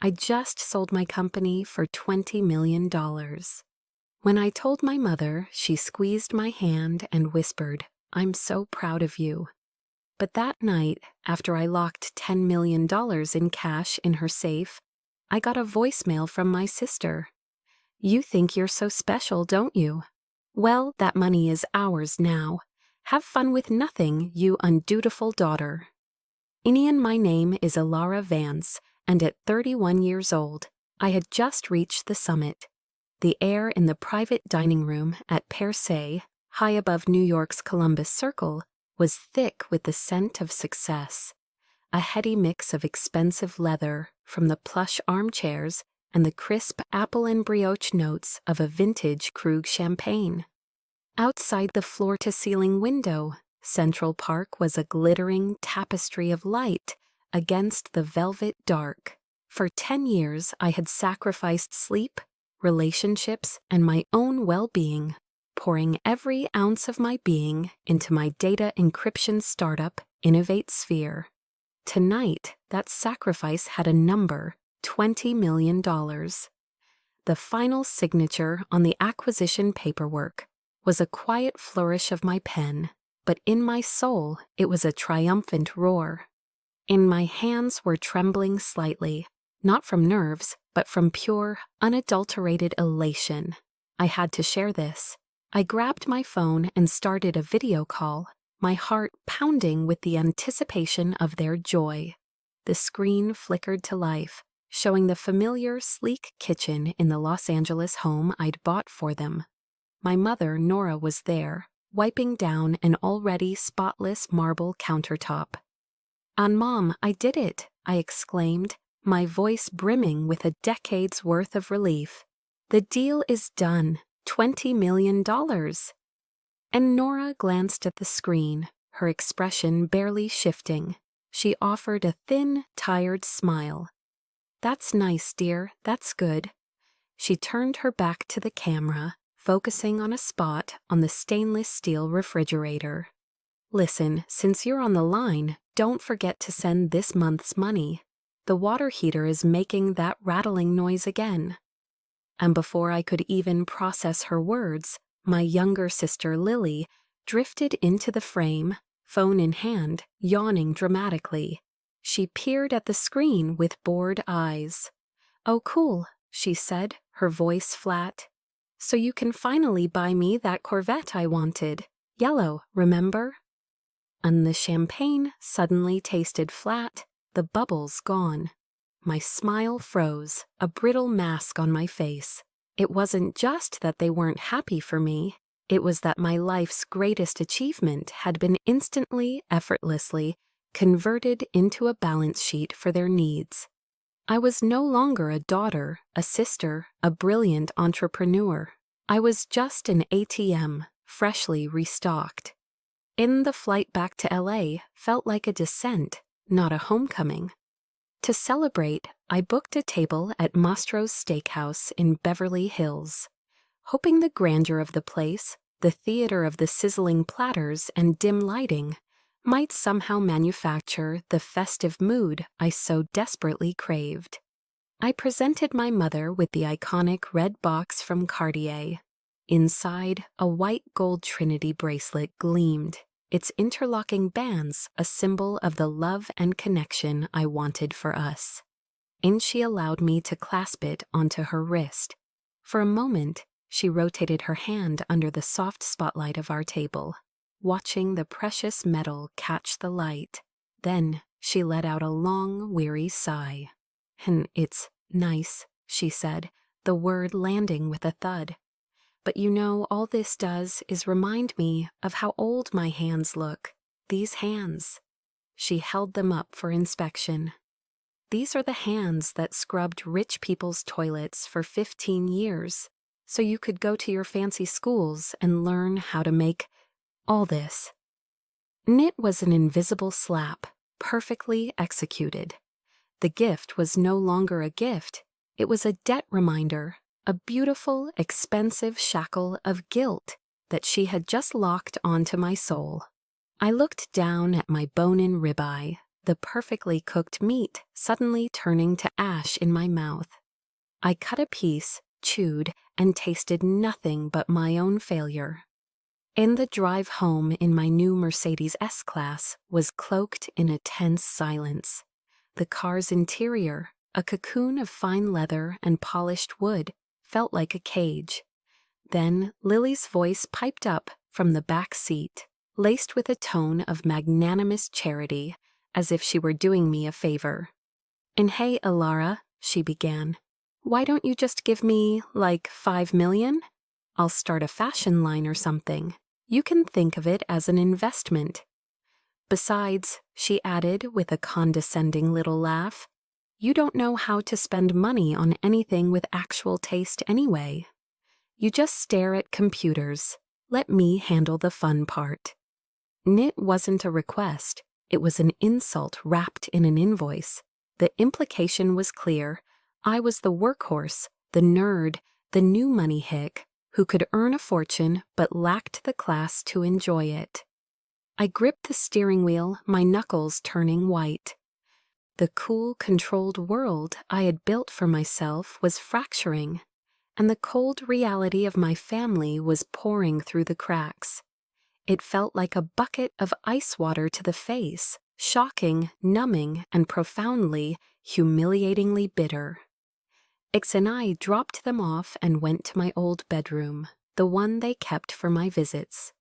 I just sold my company for $20 million. When I told my mother, she squeezed my hand and whispered, "I'm so proud of you." But that night, after I locked $10 million in cash in her safe, I got a voicemail from my sister. "You think you're so special, don't you? Well, that money is ours now. Have fun with nothing, you undutiful daughter." My name is Alara Vance, and at 31 years old, I had just reached the summit. The air in the private dining room at Per Se, high above New York's Columbus Circle, was thick with the scent of success. A heady mix of expensive leather from the plush armchairs and the crisp apple and brioche notes of a vintage Krug champagne. Outside the floor-to-ceiling window, Central Park was a glittering tapestry of light against the velvet dark. For 10 years, I had sacrificed sleep, relationships, and my own well-being, pouring every ounce of my being into my data encryption startup, Innovate Sphere. Tonight, that sacrifice had a number: $20 million. The final signature on the acquisition paperwork was a quiet flourish of my pen, but in my soul it was a triumphant roar. In my hands were trembling slightly, not from nerves, but from pure, unadulterated elation. I had to share this. I grabbed my phone and started a video call, my heart pounding with the anticipation of their joy. The screen flickered to life, showing the familiar, sleek kitchen in the Los Angeles home I'd bought for them. My mother, Nora, was there, wiping down an already spotless marble countertop. "And Mom, I did it," I exclaimed, my voice brimming with a decade's worth of relief. "The deal is done. $20 million. And Nora glanced at the screen, her expression barely shifting. She offered a thin, tired smile. "That's nice, dear. That's good." She turned her back to the camera, focusing on a spot on the stainless steel refrigerator. "Listen, since you're on the line, don't forget to send this month's money. The water heater is making that rattling noise again." And before I could even process her words, my younger sister Lily drifted into the frame, phone in hand, yawning dramatically. She peered at the screen with bored eyes. "Oh, cool," she said, her voice flat. "So you can finally buy me that Corvette I wanted. Yellow, remember?" And the champagne suddenly tasted flat, the bubbles gone. My smile froze, a brittle mask on my face. It wasn't just that they weren't happy for me, it was that my life's greatest achievement had been instantly, effortlessly converted into a balance sheet for their needs. I was no longer a daughter, a sister, a brilliant entrepreneur. I was just an ATM, freshly restocked. In the flight back to LA felt like a descent, not a homecoming. To celebrate, I booked a table at Mastro's Steakhouse in Beverly Hills, hoping the grandeur of the place, the theater of the sizzling platters and dim lighting, might somehow manufacture the festive mood I so desperately craved. I presented my mother with the iconic red box from Cartier. Inside, a white gold Trinity bracelet gleamed, its interlocking bands a symbol of the love and connection I wanted for us. And she allowed me to clasp it onto her wrist. For a moment, she rotated her hand under the soft spotlight of our table, watching the precious metal catch the light. Then she let out a long, weary sigh. "And it's nice," she said, the word landing with a thud. "But you know, all this does is remind me of how old my hands look. These hands." She held them up for inspection. "These are the hands that scrubbed rich people's toilets for 15 years, so you could go to your fancy schools and learn how to make all this." Knit was an invisible slap, perfectly executed. The gift was no longer a gift. It was a debt reminder, a beautiful, expensive shackle of guilt that she had just locked onto my soul. I looked down at my bone-in ribeye, the perfectly cooked meat suddenly turning to ash in my mouth. I cut a piece, chewed, and tasted nothing but my own failure. In the drive home in my new Mercedes S-Class was cloaked in a tense silence. The car's interior, a cocoon of fine leather and polished wood, felt like a cage. Then Lily's voice piped up from the back seat, laced with a tone of magnanimous charity, as if she were doing me a favor. "And hey, Alara," she began, "why don't you just give me, like, 5 million? I'll start a fashion line or something. You can think of it as an investment. Besides," she added with a condescending little laugh, "you don't know how to spend money on anything with actual taste anyway. You just stare at computers. Let me handle the fun part." It wasn't a request. It was an insult wrapped in an invoice. The implication was clear. I was the workhorse, the nerd, the new money hick, who could earn a fortune but lacked the class to enjoy it. I gripped the steering wheel, my knuckles turning white. The cool, controlled world I had built for myself was fracturing, and the cold reality of my family was pouring through the cracks. It felt like a bucket of ice water to the face, shocking, numbing, and profoundly, humiliatingly bitter. Ix and I dropped them off and went to my old bedroom, the one they kept for my visits.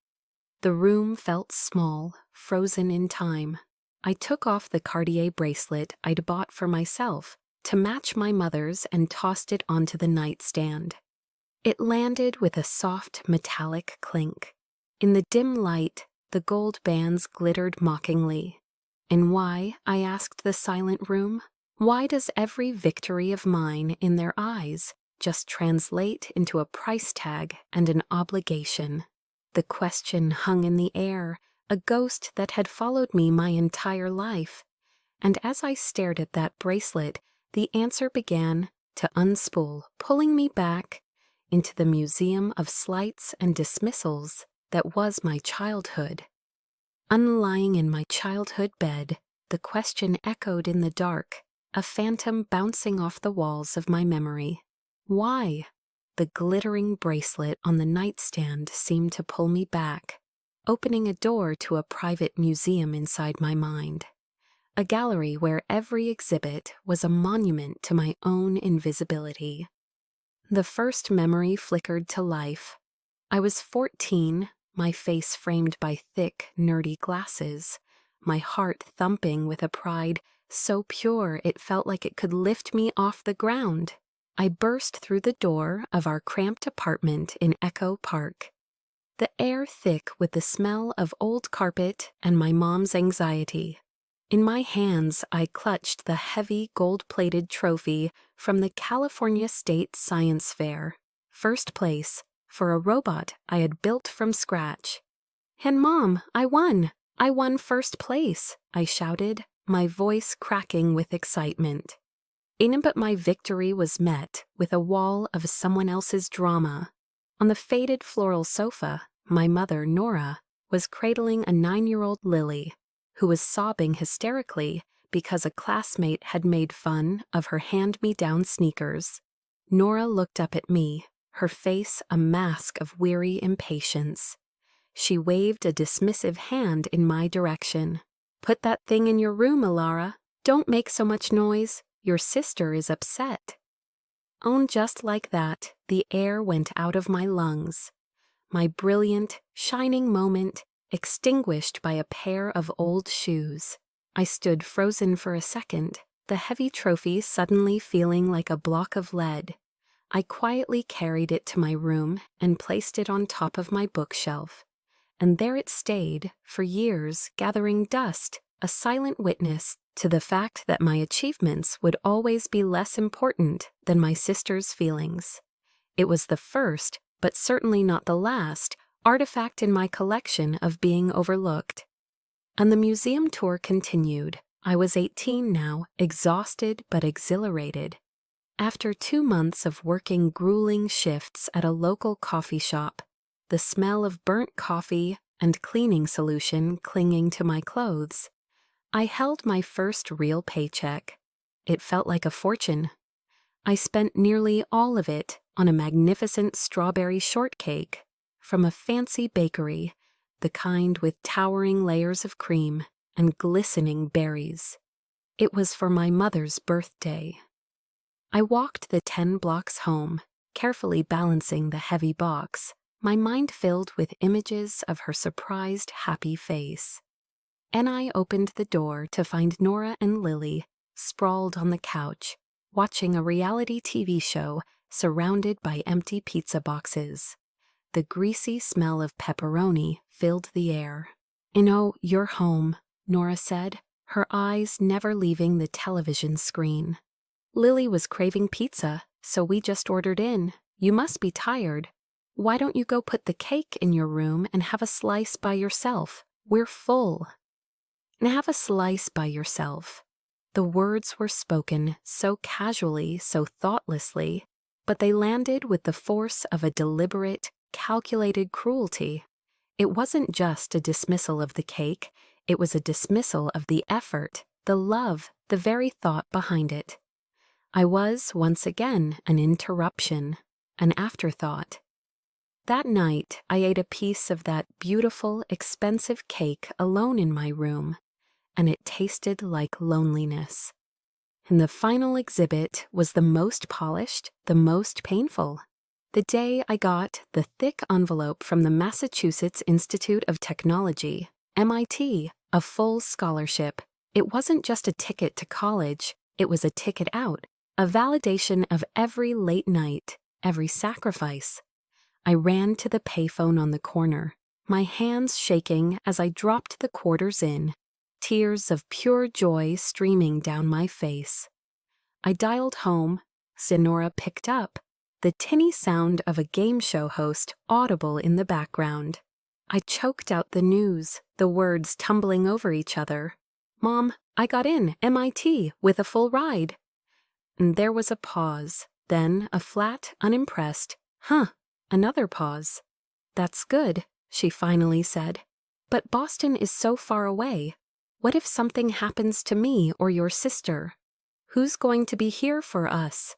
The room felt small, frozen in time. I took off the Cartier bracelet I'd bought for myself to match my mother's and tossed it onto the nightstand. It landed with a soft metallic clink. In the dim light, the gold bands glittered mockingly. And why, I asked the silent room, why does every victory of mine in their eyes just translate into a price tag and an obligation? The question hung in the air, a ghost that had followed me my entire life. And as I stared at that bracelet, the answer began to unspool, pulling me back into the museum of slights and dismissals that was my childhood. Unlying in my childhood bed, the question echoed in the dark, a phantom bouncing off the walls of my memory. Why? The glittering bracelet on the nightstand seemed to pull me back, opening a door to a private museum inside my mind. A gallery where every exhibit was a monument to my own invisibility. The first memory flickered to life. I was 14, my face framed by thick, nerdy glasses, my heart thumping with a pride so pure it felt like it could lift me off the ground. I burst through the door of our cramped apartment in Echo Park, the air thick with the smell of old carpet and my mom's anxiety. In my hands, I clutched the heavy gold-plated trophy from the California State Science Fair, first place, for a robot I had built from scratch. "And Mom, I won! I won first place!" I shouted, my voice cracking with excitement. But my victory was met with a wall of someone else's drama. On the faded floral sofa, my mother, Nora, was cradling a 9-year-old Lily, who was sobbing hysterically because a classmate had made fun of her hand-me-down sneakers. Nora looked up at me, her face a mask of weary impatience. She waved a dismissive hand in my direction. "Put that thing in your room, Alara. Don't make so much noise. Your sister is upset." Just like that, the air went out of my lungs. My brilliant, shining moment extinguished by a pair of old shoes. I stood frozen for a second, the heavy trophy suddenly feeling like a block of lead. I quietly carried it to my room and placed it on top of my bookshelf. And there it stayed, for years, gathering dust, a silent witness to the fact that my achievements would always be less important than my sister's feelings. It was the first, but certainly not the last, artifact in my collection of being overlooked. And the museum tour continued. I was 18 now, exhausted but exhilarated. After 2 months of working grueling shifts at a local coffee shop, the smell of burnt coffee and cleaning solution clinging to my clothes, I held my first real paycheck. It felt like a fortune. I spent nearly all of it on a magnificent strawberry shortcake from a fancy bakery, the kind with towering layers of cream and glistening berries. It was for my mother's birthday. I walked the 10 blocks home, carefully balancing the heavy box, my mind filled with images of her surprised, happy face. And I opened the door to find Nora and Lily sprawled on the couch, watching a reality TV show surrounded by empty pizza boxes. The greasy smell of pepperoni filled the air. You're home," Nora said, her eyes never leaving the television screen. "Lily was craving pizza, so we just ordered in. You must be tired. Why don't you go put the cake in your room and have a slice by yourself? We're full." And have a slice by yourself. The words were spoken so casually, so thoughtlessly, but they landed with the force of a deliberate, calculated cruelty. It wasn't just a dismissal of the cake, it was a dismissal of the effort, the love, the very thought behind it. I was, once again, an interruption, an afterthought. That night, I ate a piece of that beautiful, expensive cake alone in my room, and it tasted like loneliness. And the final exhibit was the most polished, the most painful. The day I got the thick envelope from the Massachusetts Institute of Technology, MIT, a full scholarship. It wasn't just a ticket to college, it was a ticket out, a validation of every late night, every sacrifice. I ran to the payphone on the corner, my hands shaking as I dropped the quarters in, tears of pure joy streaming down my face. I dialed home. Sonora picked up, the tinny sound of a game show host audible in the background. I choked out the news, the words tumbling over each other. "Mom, I got in MIT with a full ride." And there was a pause, then a flat, unimpressed, "Huh," another pause. "That's good," she finally said. "But Boston is so far away. What if something happens to me or your sister? Who's going to be here for us?"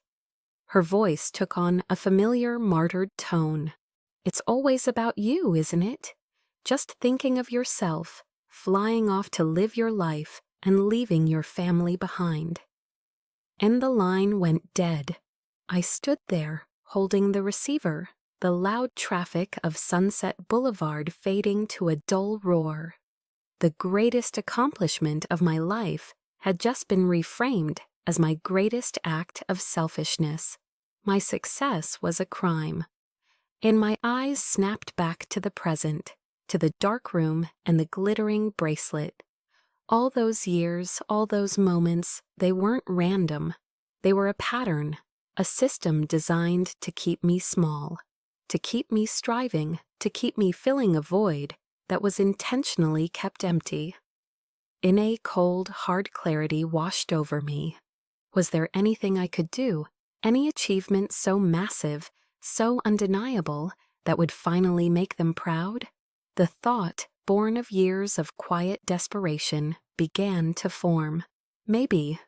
Her voice took on a familiar, martyred tone. "It's always about you, isn't it? Just thinking of yourself, flying off to live your life and leaving your family behind." And the line went dead. I stood there, holding the receiver, the loud traffic of Sunset Boulevard fading to a dull roar. The greatest accomplishment of my life had just been reframed as my greatest act of selfishness. My success was a crime. And my eyes snapped back to the present, to the dark room and the glittering bracelet. All those years, all those moments, they weren't random. They were a pattern, a system designed to keep me small, to keep me striving, to keep me filling a void that was intentionally kept empty. In a cold, hard clarity washed over me. Was there anything I could do, any achievement so massive, so undeniable, that would finally make them proud? The thought, born of years of quiet desperation, began to form. Maybe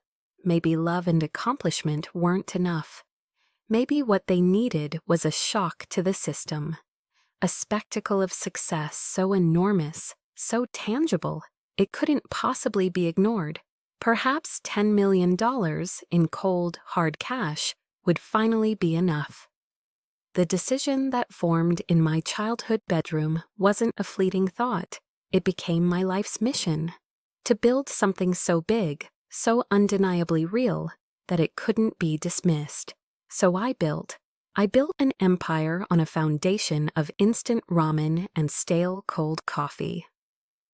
love and accomplishment weren't enough. Maybe what they needed was a shock to the system. A spectacle of success so enormous, so tangible, it couldn't possibly be ignored. Perhaps $10 million in cold, hard cash would finally be enough. The decision that formed in my childhood bedroom wasn't a fleeting thought. It became my life's mission. To build something so big, so undeniably real, that it couldn't be dismissed. So I built an empire on a foundation of instant ramen and stale cold coffee.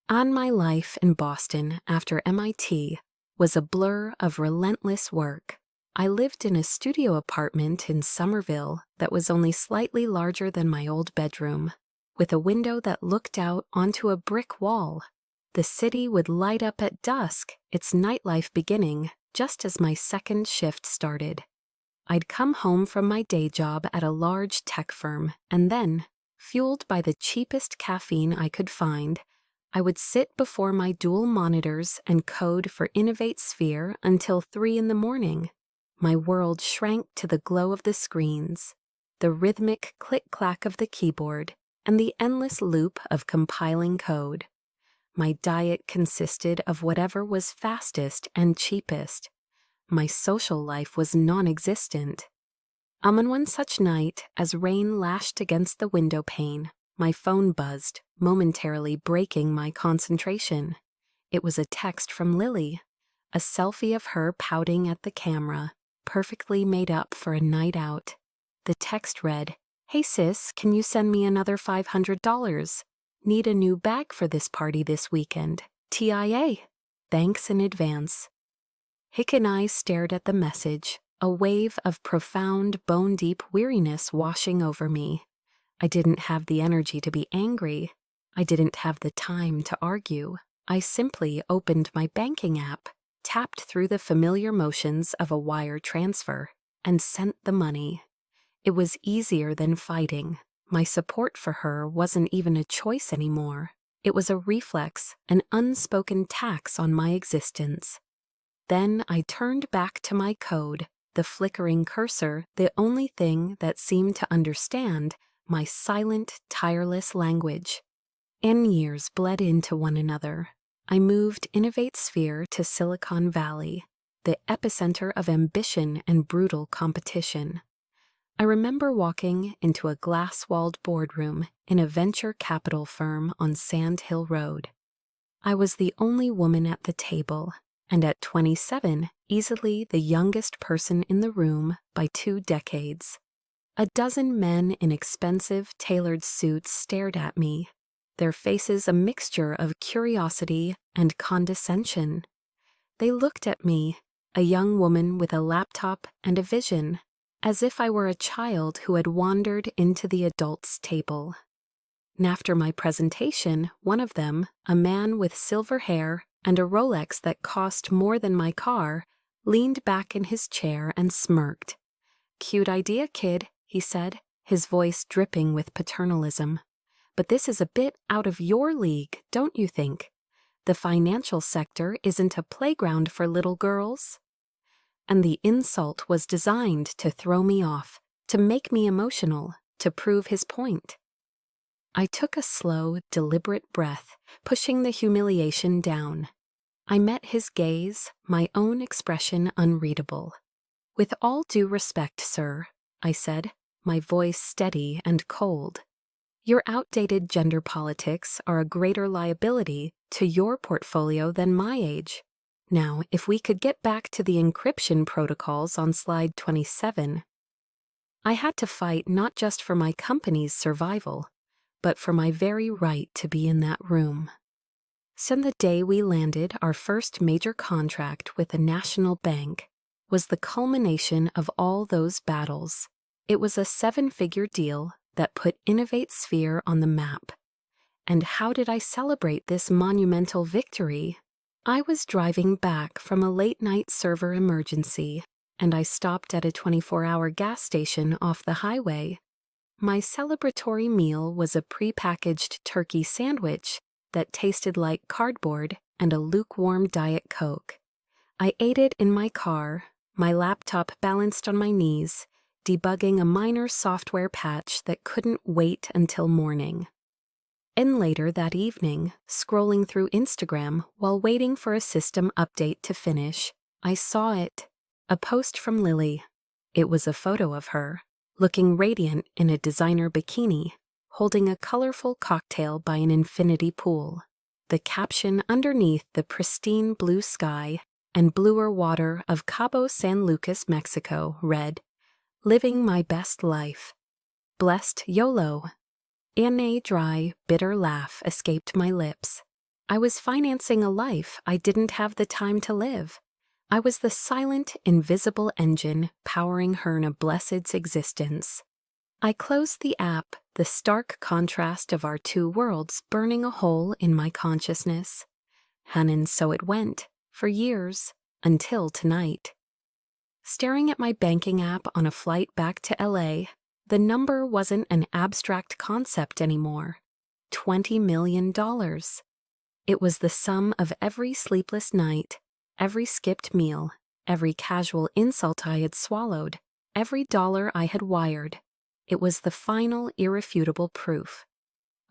On my life in Boston after MIT was a blur of relentless work. I lived in a studio apartment in Somerville that was only slightly larger than my old bedroom, with a window that looked out onto a brick wall. The city would light up at dusk, its nightlife beginning just as my second shift started. I'd come home from my day job at a large tech firm, and then, fueled by the cheapest caffeine I could find, I would sit before my dual monitors and code for Innovate Sphere until 3 in the morning. My world shrank to the glow of the screens, the rhythmic click-clack of the keyboard, and the endless loop of compiling code. My diet consisted of whatever was fastest and cheapest. My social life was non-existent. On one such night, as rain lashed against the window pane, my phone buzzed, momentarily breaking my concentration. It was a text from Lily, a selfie of her pouting at the camera, perfectly made up for a night out. The text read, "Hey sis, can you send me another $500? Need a new bag for this party this weekend. TIA. Thanks in advance." Hick and I stared at the message, a wave of profound, bone-deep weariness washing over me. I didn't have the energy to be angry. I didn't have the time to argue. I simply opened my banking app, tapped through the familiar motions of a wire transfer, and sent the money. It was easier than fighting. My support for her wasn't even a choice anymore. It was a reflex, an unspoken tax on my existence. Then I turned back to my code, the flickering cursor, the only thing that seemed to understand my silent, tireless language. Years bled into one another. I moved Innovate Sphere to Silicon Valley, the epicenter of ambition and brutal competition. I remember walking into a glass-walled boardroom in a venture capital firm on Sand Hill Road. I was the only woman at the table, and at 27, easily the youngest person in the room by 2 decades. A dozen men in expensive, tailored suits stared at me, their faces a mixture of curiosity and condescension. They looked at me, a young woman with a laptop and a vision, as if I were a child who had wandered into the adults' table. And after my presentation, one of them, a man with silver hair and a Rolex that cost more than my car, leaned back in his chair and smirked. "Cute idea, kid," he said, his voice dripping with paternalism. "But this is a bit out of your league, don't you think? The financial sector isn't a playground for little girls." And the insult was designed to throw me off, to make me emotional, to prove his point. I took a slow, deliberate breath, pushing the humiliation down. I met his gaze, my own expression unreadable. "With all due respect, sir," I said, my voice steady and cold. "Your outdated gender politics are a greater liability to your portfolio than my age. Now, if we could get back to the encryption protocols on slide 27. I had to fight not just for my company's survival, but for my very right to be in that room. So the day we landed our first major contract with a national bank was the culmination of all those battles. It was a 7-figure deal that put Innovate Sphere on the map. And how did I celebrate this monumental victory? I was driving back from a late-night server emergency, and I stopped at a 24-hour gas station off the highway. My celebratory meal was a prepackaged turkey sandwich that tasted like cardboard and a lukewarm Diet Coke. I ate it in my car, my laptop balanced on my knees, debugging a minor software patch that couldn't wait until morning. And later that evening, scrolling through Instagram while waiting for a system update to finish, I saw it. A post from Lily. It was a photo of her, looking radiant in a designer bikini, holding a colorful cocktail by an infinity pool. The caption underneath the pristine blue sky and bluer water of Cabo San Lucas, Mexico, read, "Living my best life. Blessed YOLO." A dry, bitter laugh escaped my lips. I was financing a life I didn't have the time to live. I was the silent, invisible engine powering her blessed's existence. I closed the app, the stark contrast of our two worlds burning a hole in my consciousness. And so it went, for years, until tonight. Staring at my banking app on a flight back to LA, the number wasn't an abstract concept anymore. $20 million. It was the sum of every sleepless night, every skipped meal, every casual insult I had swallowed, every dollar I had wired. It was the final, irrefutable proof.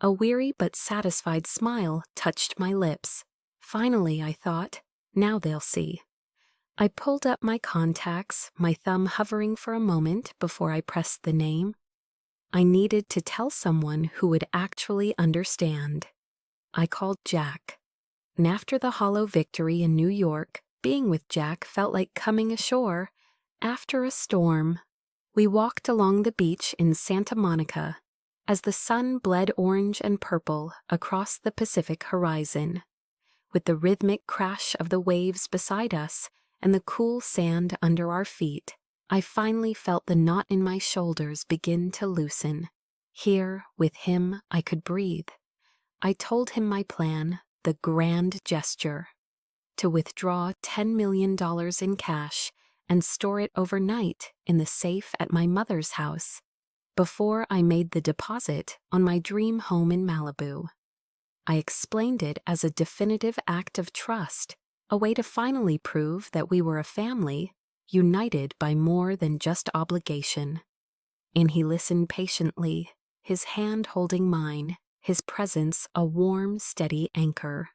A weary but satisfied smile touched my lips. Finally, I thought, now they'll see. I pulled up my contacts, my thumb hovering for a moment before I pressed the name. I needed to tell someone who would actually understand. I called Jack. And after the hollow victory in New York, being with Jack felt like coming ashore after a storm. We walked along the beach in Santa Monica as the sun bled orange and purple across the Pacific horizon. With the rhythmic crash of the waves beside us and the cool sand under our feet, I finally felt the knot in my shoulders begin to loosen. Here, with him, I could breathe. I told him my plan, the grand gesture: to withdraw $10 million in cash and store it overnight in the safe at my mother's house before I made the deposit on my dream home in Malibu. I explained it as a definitive act of trust, a way to finally prove that we were a family, united by more than just obligation. And he listened patiently, his hand holding mine, his presence a warm, steady anchor.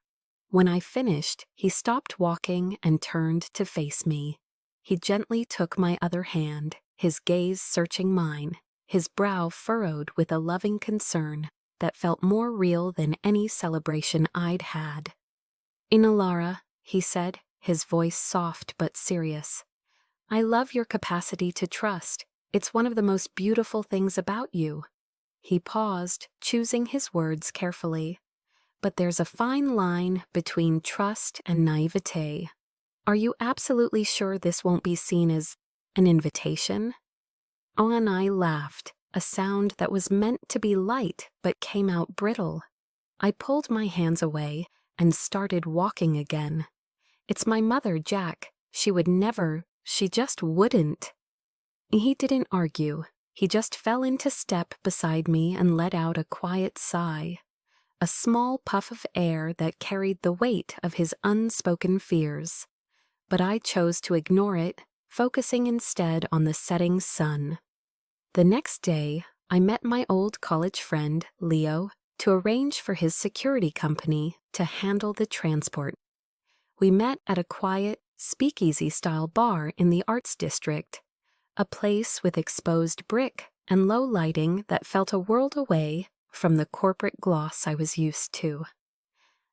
When I finished, he stopped walking and turned to face me. He gently took my other hand, his gaze searching mine, his brow furrowed with a loving concern that felt more real than any celebration I'd had. "Inalara," he said, his voice soft but serious, "I love your capacity to trust. It's one of the most beautiful things about you." He paused, choosing his words carefully. "But there's a fine line between trust and naivete. Are you absolutely sure this won't be seen as an invitation?" And I laughed, a sound that was meant to be light but came out brittle. I pulled my hands away and started walking again. "It's my mother, Jack. She would never, she just wouldn't." He didn't argue. He just fell into step beside me and let out a quiet sigh, a small puff of air that carried the weight of his unspoken fears. But I chose to ignore it, focusing instead on the setting sun. The next day, I met my old college friend, Leo, to arrange for his security company to handle the transport. We met at a quiet, speakeasy-style bar in the Arts District, a place with exposed brick and low lighting that felt a world away from the corporate gloss I was used to.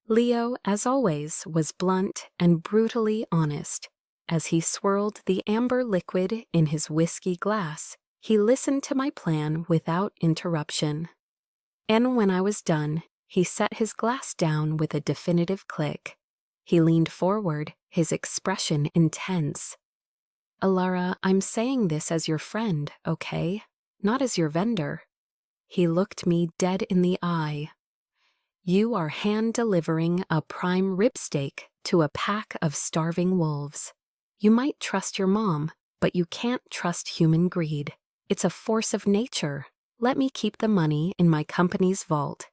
Leo, as always, was blunt and brutally honest. As he swirled the amber liquid in his whiskey glass, he listened to my plan without interruption. And when I was done, he set his glass down with a definitive click. He leaned forward, his expression intense. "Alara, I'm saying this as your friend, okay? Not as your vendor." He looked me dead in the eye. "You are hand-delivering a prime rib steak to a pack of starving wolves. You might trust your mom, but you can't trust human greed. It's a force of nature. Let me keep the money in my company's vault.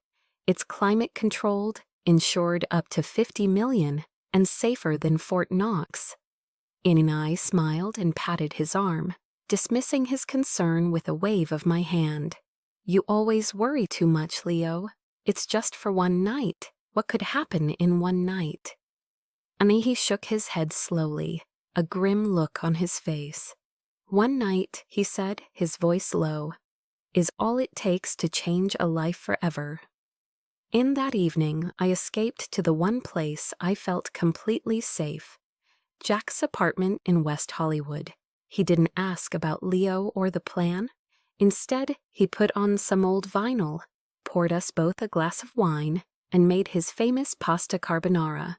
It's climate-controlled, insured up to $50 million, and safer than Fort Knox." And I smiled and patted his arm, dismissing his concern with a wave of my hand. "You always worry too much, Leo. It's just for one night. What could happen in one night?" And he shook his head slowly, a grim look on his face. "One night," he said, his voice low, "is all it takes to change a life forever." In that evening, I escaped to the one place I felt completely safe, Jack's apartment in West Hollywood. He didn't ask about Leo or the plan. Instead, he put on some old vinyl, poured us both a glass of wine, and made his famous pasta carbonara.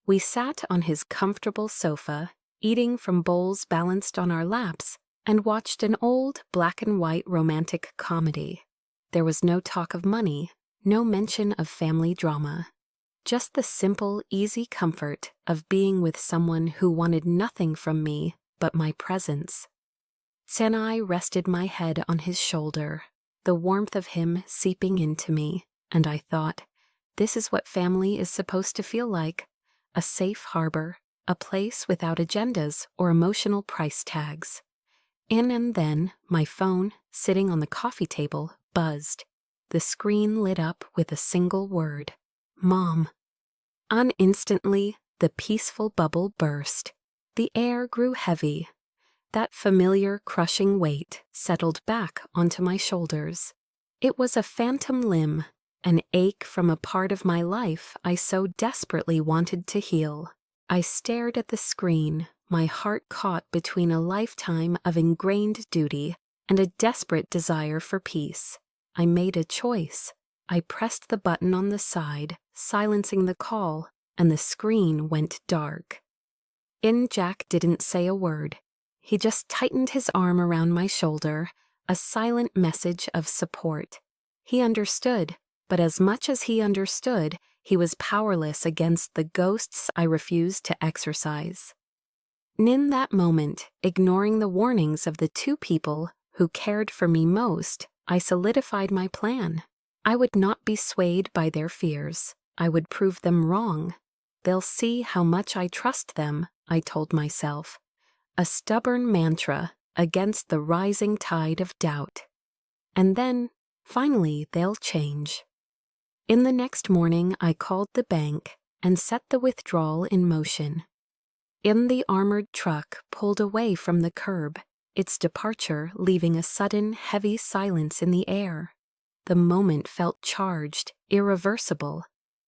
We sat on his comfortable sofa, eating from bowls balanced on our laps, and watched an old black-and-white romantic comedy. There was no talk of money, no mention of family drama. Just the simple, easy comfort of being with someone who wanted nothing from me but my presence. Sanai rested my head on his shoulder, the warmth of him seeping into me, and I thought, This is what family is supposed to feel like. A safe harbor, a place without agendas or emotional price tags. And then, my phone, sitting on the coffee table, buzzed. The screen lit up with a single word. Mom. Instantly, the peaceful bubble burst. The air grew heavy. That familiar crushing weight settled back onto my shoulders. It was a phantom limb, an ache from a part of my life I so desperately wanted to heal. I stared at the screen, my heart caught between a lifetime of ingrained duty and a desperate desire for peace. I made a choice. I pressed the button on the side, silencing the call, and the screen went dark. Jack didn't say a word. He just tightened his arm around my shoulder, a silent message of support. He understood, but as much as he understood, he was powerless against the ghosts I refused to exorcise. In that moment, ignoring the warnings of the two people who cared for me most, I solidified my plan. I would not be swayed by their fears. I would prove them wrong. They'll see how much I trust them, I told myself. A stubborn mantra against the rising tide of doubt. And then, finally, they'll change. In the next morning, I called the bank and set the withdrawal in motion. The armored truck pulled away from the curb, its departure leaving a sudden, heavy silence in the air. The moment felt charged, irreversible.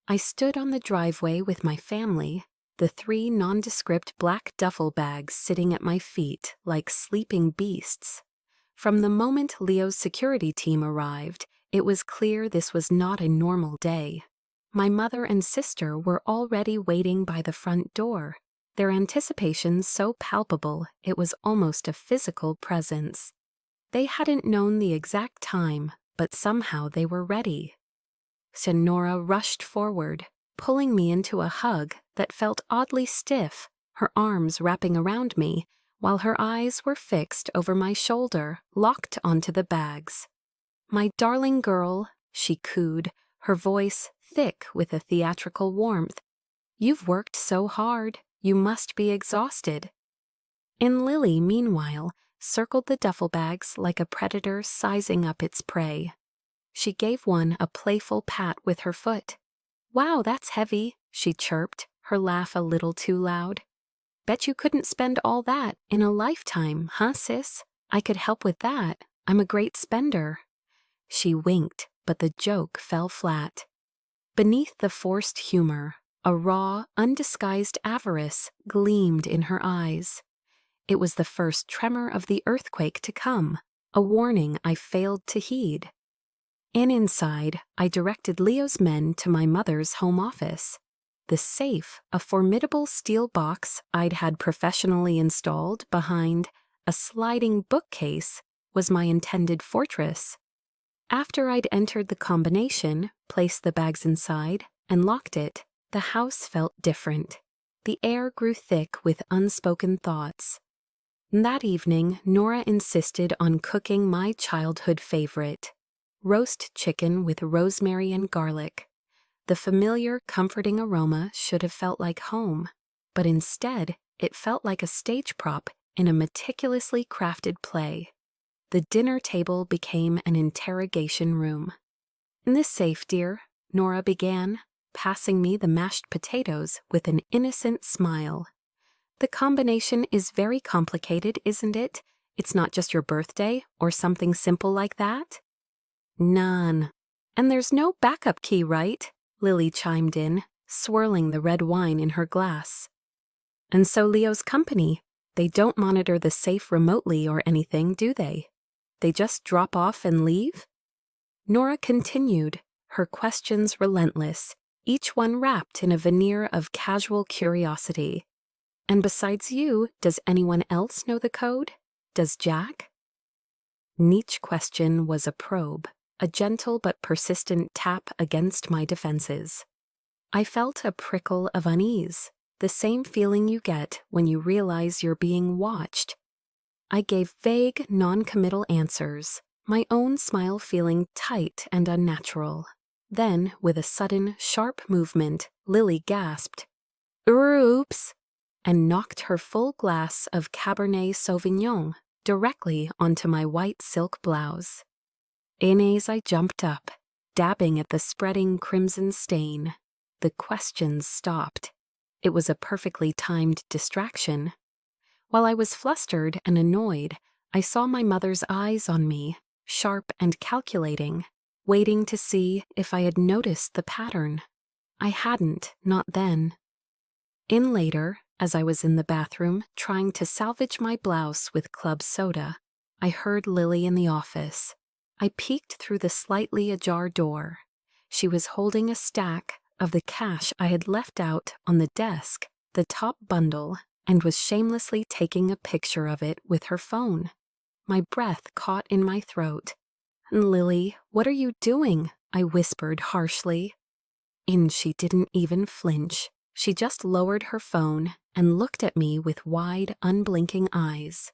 I stood on the driveway with my family, the 3 nondescript black duffel bags sitting at my feet like sleeping beasts. From the moment Leo's security team arrived, it was clear this was not a normal day. My mother and sister were already waiting by the front door, their anticipation so palpable it was almost a physical presence. They hadn't known the exact time, but somehow they were ready. Nora rushed forward, pulling me into a hug that felt oddly stiff, her arms wrapping around me, while her eyes were fixed over my shoulder, locked onto the bags. "My darling girl," she cooed, her voice thick with a theatrical warmth. "You've worked so hard, you must be exhausted." Lily, meanwhile, circled the duffel bags like a predator sizing up its prey. She gave one a playful pat with her foot. "Wow, that's heavy," she chirped, her laugh a little too loud. "Bet you couldn't spend all that in a lifetime, huh, sis? I could help with that. I'm a great spender." She winked, but the joke fell flat. Beneath the forced humor, a raw, undisguised avarice gleamed in her eyes. It was the first tremor of the earthquake to come, a warning I failed to heed. Inside, I directed Leo's men to my mother's home office. The safe, a formidable steel box I'd had professionally installed behind a sliding bookcase, was my intended fortress. After I'd entered the combination, placed the bags inside, and locked it, the house felt different. The air grew thick with unspoken thoughts. That evening, Nora insisted on cooking my childhood favorite, roast chicken with rosemary and garlic. The familiar, comforting aroma should have felt like home, but instead, it felt like a stage prop in a meticulously crafted play. The dinner table became an interrogation room. "In this safe, dear," Nora began, passing me the mashed potatoes with an innocent smile. "The combination is very complicated, isn't it? It's not just your birthday or something simple like that?" "None. And there's no backup key, right?" Lily chimed in, swirling the red wine in her glass. "And so Leo's company, they don't monitor the safe remotely or anything, do they? They just drop off and leave?" Nora continued, her questions relentless, each one wrapped in a veneer of casual curiosity. "And besides you, does anyone else know the code? Does Jack?" Each question was a probe, a gentle but persistent tap against my defenses. I felt a prickle of unease, the same feeling you get when you realize you're being watched. I gave vague, non-committal answers, my own smile feeling tight and unnatural. Then, with a sudden, sharp movement, Lily gasped, "Oops!" and knocked her full glass of Cabernet Sauvignon directly onto my white silk blouse. As I jumped up, dabbing at the spreading crimson stain, the questions stopped. It was a perfectly timed distraction. While I was flustered and annoyed, I saw my mother's eyes on me, sharp and calculating, waiting to see if I had noticed the pattern. I hadn't, not then. In later, as I was in the bathroom trying to salvage my blouse with club soda, I heard Lily in the office. I peeked through the slightly ajar door. She was holding a stack of the cash I had left out on the desk, the top bundle, and was shamelessly taking a picture of it with her phone. My breath caught in my throat. "Lily, what are you doing?" I whispered harshly. And she didn't even flinch. She just lowered her phone and looked at me with wide, unblinking eyes.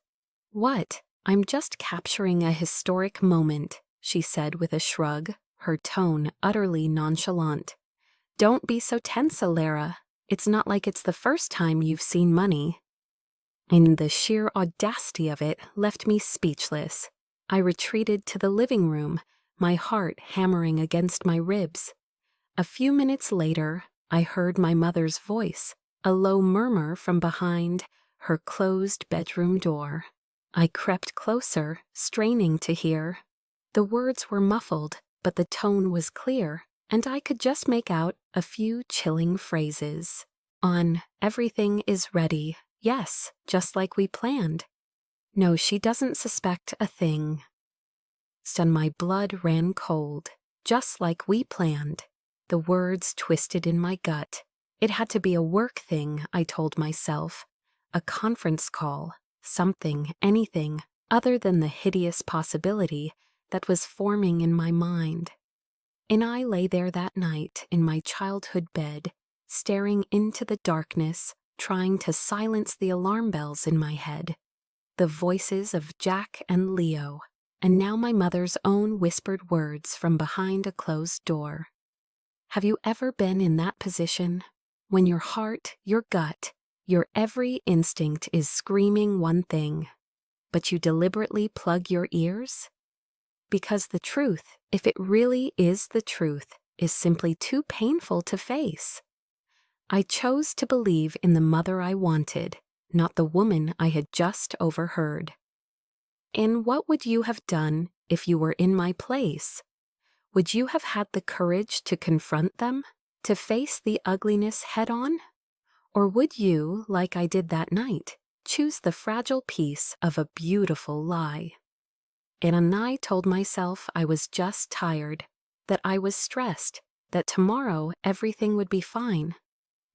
"What? I'm just capturing a historic moment," she said with a shrug, her tone utterly nonchalant. "Don't be so tense, Alara. It's not like it's the first time you've seen money." And the sheer audacity of it left me speechless. I retreated to the living room, my heart hammering against my ribs. A few minutes later, I heard my mother's voice, a low murmur from behind her closed bedroom door. I crept closer, straining to hear. The words were muffled, but the tone was clear, and I could just make out a few chilling phrases. "Everything is ready. Yes, just like we planned. No, she doesn't suspect a thing." Stunned, my blood ran cold. "Just like we planned." The words twisted in my gut. It had to be a work thing, I told myself. A conference call. Something, anything, other than the hideous possibility that was forming in my mind. And I lay there that night in my childhood bed, staring into the darkness, trying to silence the alarm bells in my head. The voices of Jack and Leo, and now my mother's own whispered words from behind a closed door. Have you ever been in that position? When your heart, your gut, your every instinct is screaming one thing, but you deliberately plug your ears? Because the truth, if it really is the truth, is simply too painful to face. I chose to believe in the mother I wanted, not the woman I had just overheard. And what would you have done if you were in my place? Would you have had the courage to confront them, to face the ugliness head on? Or would you, like I did that night, choose the fragile piece of a beautiful lie? And I told myself I was just tired, that I was stressed, that tomorrow everything would be fine.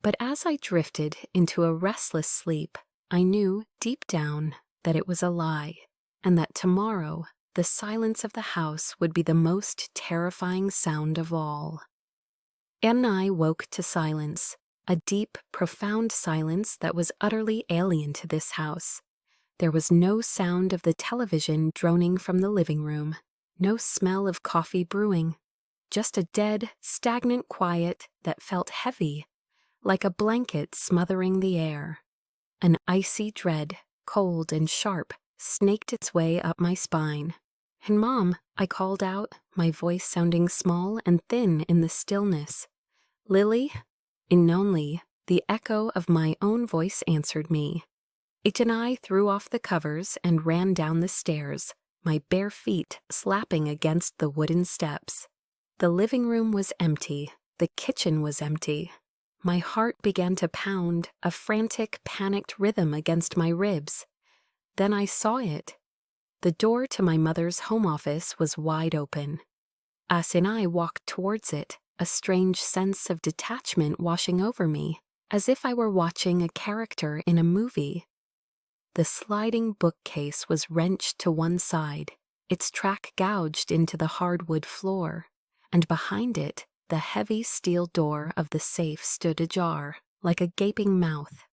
But as I drifted into a restless sleep, I knew deep down that it was a lie, and that tomorrow the silence of the house would be the most terrifying sound of all. And I woke to silence, a deep, profound silence that was utterly alien to this house. There was no sound of the television droning from the living room, no smell of coffee brewing, just a dead, stagnant quiet that felt heavy, like a blanket smothering the air. An icy dread, cold and sharp, snaked its way up my spine. "And Mom," I called out, my voice sounding small and thin in the stillness. "Lily?" And only the echo of my own voice answered me. And I threw off the covers and ran down the stairs, my bare feet slapping against the wooden steps. The living room was empty. The kitchen was empty. My heart began to pound, a frantic, panicked rhythm against my ribs. Then I saw it. The door to my mother's home office was wide open. As and I walked towards it, a strange sense of detachment washing over me, as if I were watching a character in a movie. The sliding bookcase was wrenched to one side, its track gouged into the hardwood floor, and behind it, the heavy steel door of the safe stood ajar, like a gaping mouth.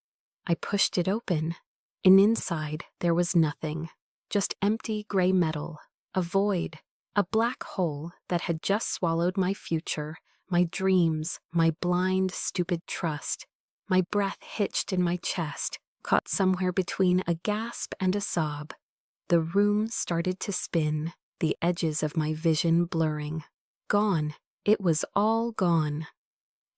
I pushed it open, and inside there was nothing. Just empty gray metal, a void, A black hole that had just swallowed my future, my dreams, my blind, stupid trust. My breath hitched in my chest, caught somewhere between a gasp and a sob. The room started to spin, the edges of my vision blurring. Gone. It was all gone.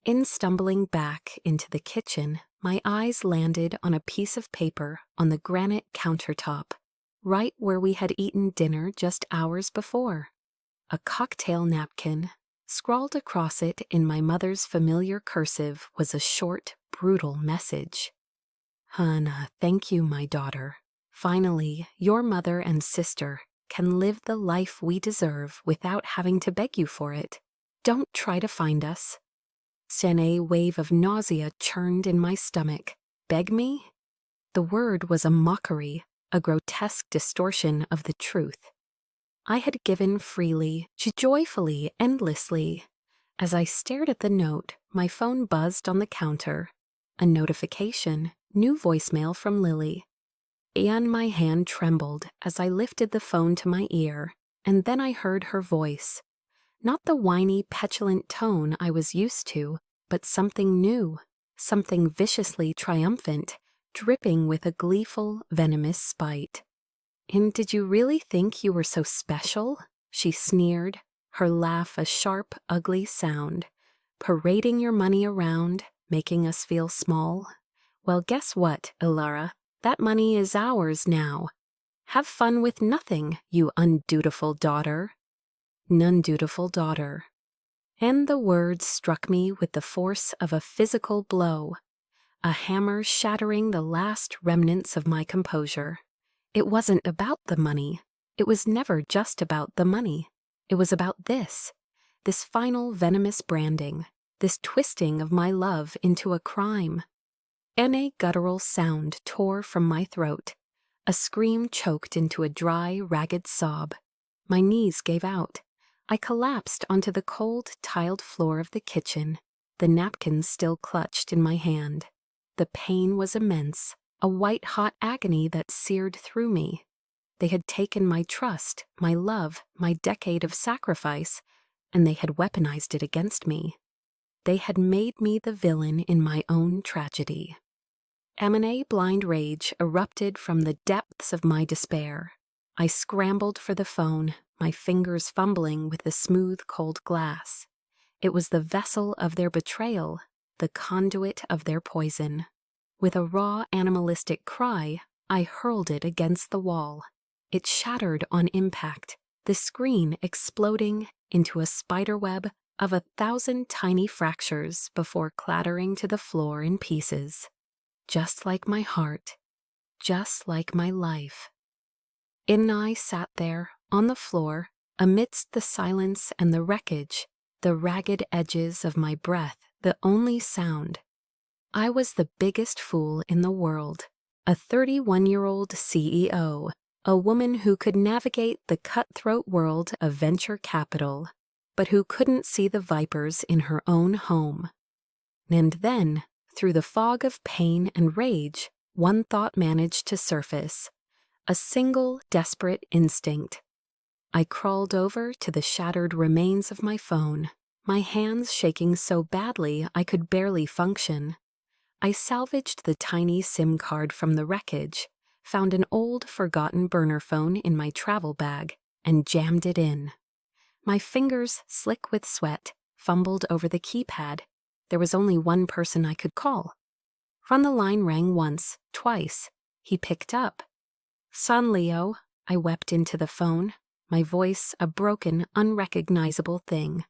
In stumbling back into the kitchen, my eyes landed on a piece of paper on the granite countertop, right where we had eaten dinner just hours before. A cocktail napkin. Scrawled across it in my mother's familiar cursive was a short, brutal message. Hannah, thank you, my daughter. Finally, your mother and sister can live the life we deserve without having to beg you for it. Don't try to find us. A wave of nausea churned in my stomach. Beg me? The word was a mockery, a grotesque distortion of the truth. I had given freely, joyfully, endlessly. As I stared at the note, my phone buzzed on the counter. A notification, new voicemail from Lily. And my hand trembled as I lifted the phone to my ear, and then I heard her voice. Not the whiny, petulant tone I was used to, but something new, something viciously triumphant, dripping with a gleeful, venomous spite. And did you really think you were so special? She sneered, her laugh a sharp, ugly sound. Parading your money around, making us feel small? Well, guess what, Ilara? That money is ours now. Have fun with nothing, you undutiful daughter. Nundutiful daughter. And the words struck me with the force of a physical blow, a hammer shattering the last remnants of my composure. It wasn't about the money. It was never just about the money. It was about this final venomous branding, this twisting of my love into a crime. And a guttural sound tore from my throat. A scream choked into a dry, ragged sob. My knees gave out. I collapsed onto the cold, tiled floor of the kitchen, the napkins still clutched in my hand. The pain was immense, a white-hot agony that seared through me. They had taken my trust, my love, my decade of sacrifice, and they had weaponized it against me. They had made me the villain in my own tragedy. M&A blind rage erupted from the depths of my despair. I scrambled for the phone, my fingers fumbling with the smooth, cold glass. It was the vessel of their betrayal, the conduit of their poison. With a raw, animalistic cry, I hurled it against the wall. It shattered on impact, the screen exploding into a spiderweb of 1,000 tiny fractures before clattering to the floor in pieces. Just like my heart, just like my life. And I sat there, on the floor, amidst the silence and the wreckage, the ragged edges of my breath, the only sound. I was the biggest fool in the world, a 31-year-old CEO, a woman who could navigate the cutthroat world of venture capital, but who couldn't see the vipers in her own home. And then, through the fog of pain and rage, one thought managed to surface, a single desperate instinct. I crawled over to the shattered remains of my phone, my hands shaking so badly I could barely function. I salvaged the tiny SIM card from the wreckage, found an old, forgotten burner phone in my travel bag, and jammed it in. My fingers, slick with sweat, fumbled over the keypad. There was only one person I could call. The line rang once, twice. He picked up. "Son, Leo," I wept into the phone, my voice a broken, unrecognizable thing.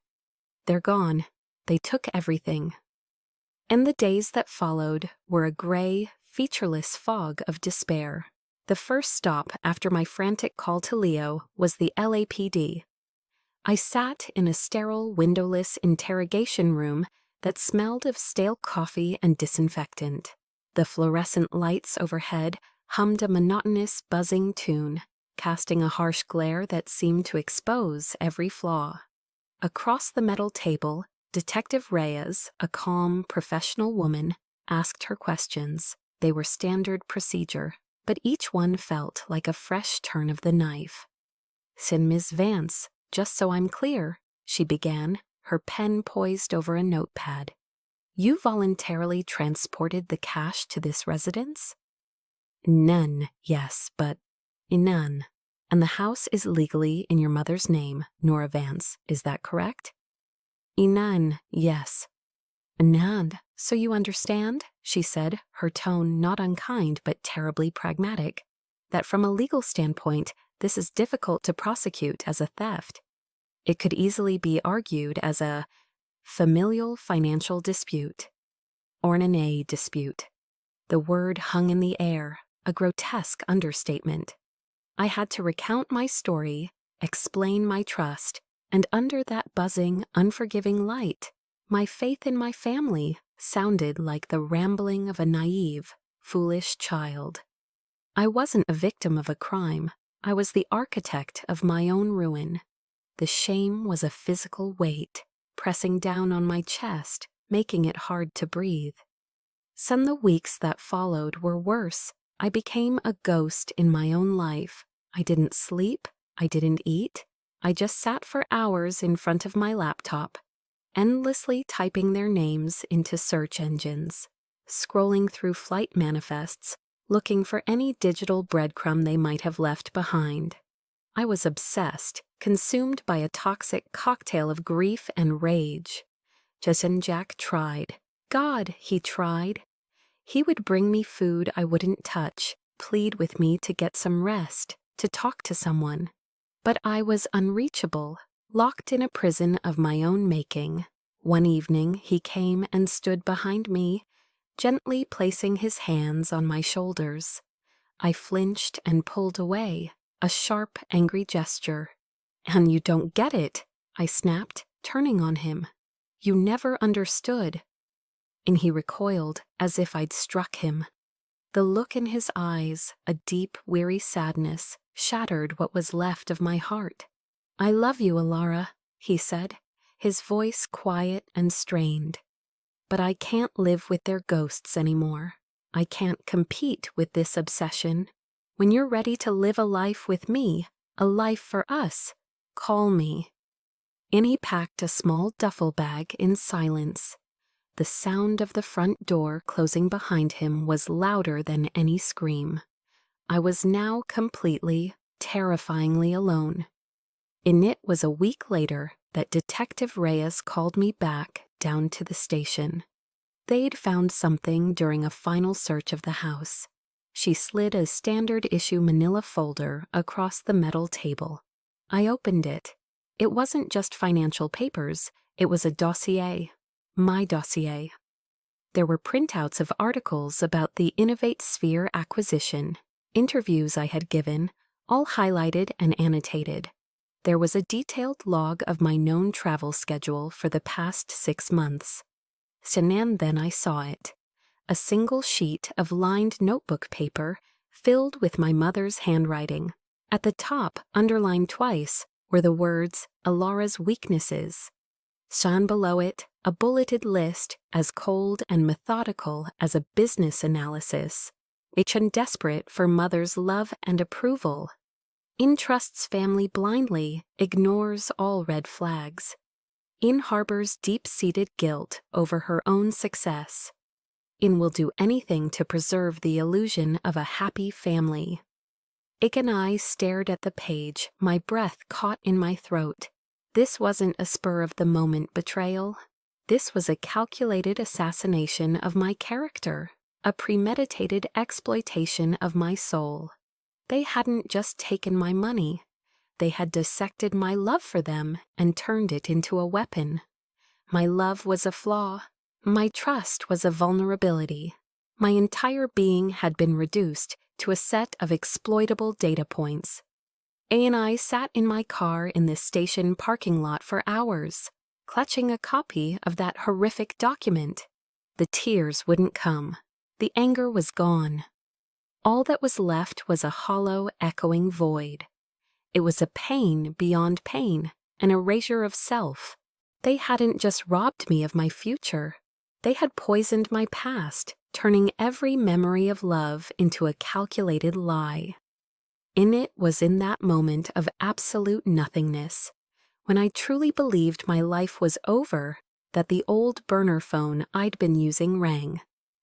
"They're gone. They took everything." And the days that followed were a gray, featureless fog of despair. The first stop after my frantic call to Leo was the LAPD. I sat in a sterile, windowless interrogation room that smelled of stale coffee and disinfectant. The fluorescent lights overhead hummed a monotonous, buzzing tune, casting a harsh glare that seemed to expose every flaw. Across the metal table, Detective Reyes, a calm, professional woman, asked her questions. They were standard procedure, but each one felt like a fresh turn of the knife. "Sin Miss Vance, just so I'm clear," she began, her pen poised over a notepad. "You voluntarily transported the cash to this residence?" "None, yes, but none. And the house is legally in your mother's name, Nora Vance, is that correct?" "None, yes." "None, so you understand," she said, her tone not unkind but terribly pragmatic, "that from a legal standpoint, this is difficult to prosecute as a theft. It could easily be argued as a familial financial dispute, or an A dispute." The word hung in the air, a grotesque understatement. I had to recount my story, explain my trust, and under that buzzing, unforgiving light, my faith in my family sounded like the rambling of a naive, foolish child. I wasn't a victim of a crime. I was the architect of my own ruin. The shame was a physical weight, pressing down on my chest, making it hard to breathe. Some of the weeks that followed were worse. I became a ghost in my own life. I didn't sleep. I didn't eat. I just sat for hours in front of my laptop, endlessly typing their names into search engines, scrolling through flight manifests, looking for any digital breadcrumb they might have left behind. I was obsessed, consumed by a toxic cocktail of grief and rage. Jack tried. God, he tried. He would bring me food I wouldn't touch, plead with me to get some rest, to talk to someone. But I was unreachable, locked in a prison of my own making. One evening he came and stood behind me, gently placing his hands on my shoulders. I flinched and pulled away, a sharp, angry gesture. "And you don't get it," I snapped, turning on him. "You never understood." And he recoiled as if I'd struck him. The look in his eyes, a deep, weary sadness, shattered what was left of my heart. "I love you, Alara," he said, his voice quiet and strained. "But I can't live with their ghosts anymore. I can't compete with this obsession. When you're ready to live a life with me, a life for us, call me." And he packed a small duffel bag in silence. The sound of the front door closing behind him was louder than any scream. I was now completely, terrifyingly alone. And it was a week later that Detective Reyes called me back down to the station. They'd found something during a final search of the house. She slid a standard issue manila folder across the metal table. I opened it. It wasn't just financial papers, it was a dossier. My dossier. There were printouts of articles about the Innovate Sphere acquisition, interviews I had given, all highlighted and annotated. There was a detailed log of my known travel schedule for the past 6 months. And then I saw it. A single sheet of lined notebook paper filled with my mother's handwriting. At the top, underlined twice, were the words, "Alara's weaknesses." Shone below it, a bulleted list as cold and methodical as a business analysis. And desperate for mother's love and approval. Entrusts family blindly, ignores all red flags. In harbors deep-seated guilt over her own success. In will do anything to preserve the illusion of a happy family. Ik and I stared at the page, my breath caught in my throat. This wasn't a spur-of-the-moment betrayal. This was a calculated assassination of my character, a premeditated exploitation of my soul. They hadn't just taken my money. They had dissected my love for them and turned it into a weapon. My love was a flaw. My trust was a vulnerability. My entire being had been reduced to a set of exploitable data points. A and I sat in my car in the station parking lot for hours, clutching a copy of that horrific document. The tears wouldn't come. The anger was gone. All that was left was a hollow, echoing void. It was a pain beyond pain, an erasure of self. They hadn't just robbed me of my future. They had poisoned my past, turning every memory of love into a calculated lie. In it was in that moment of absolute nothingness, when I truly believed my life was over, that the old burner phone I'd been using rang.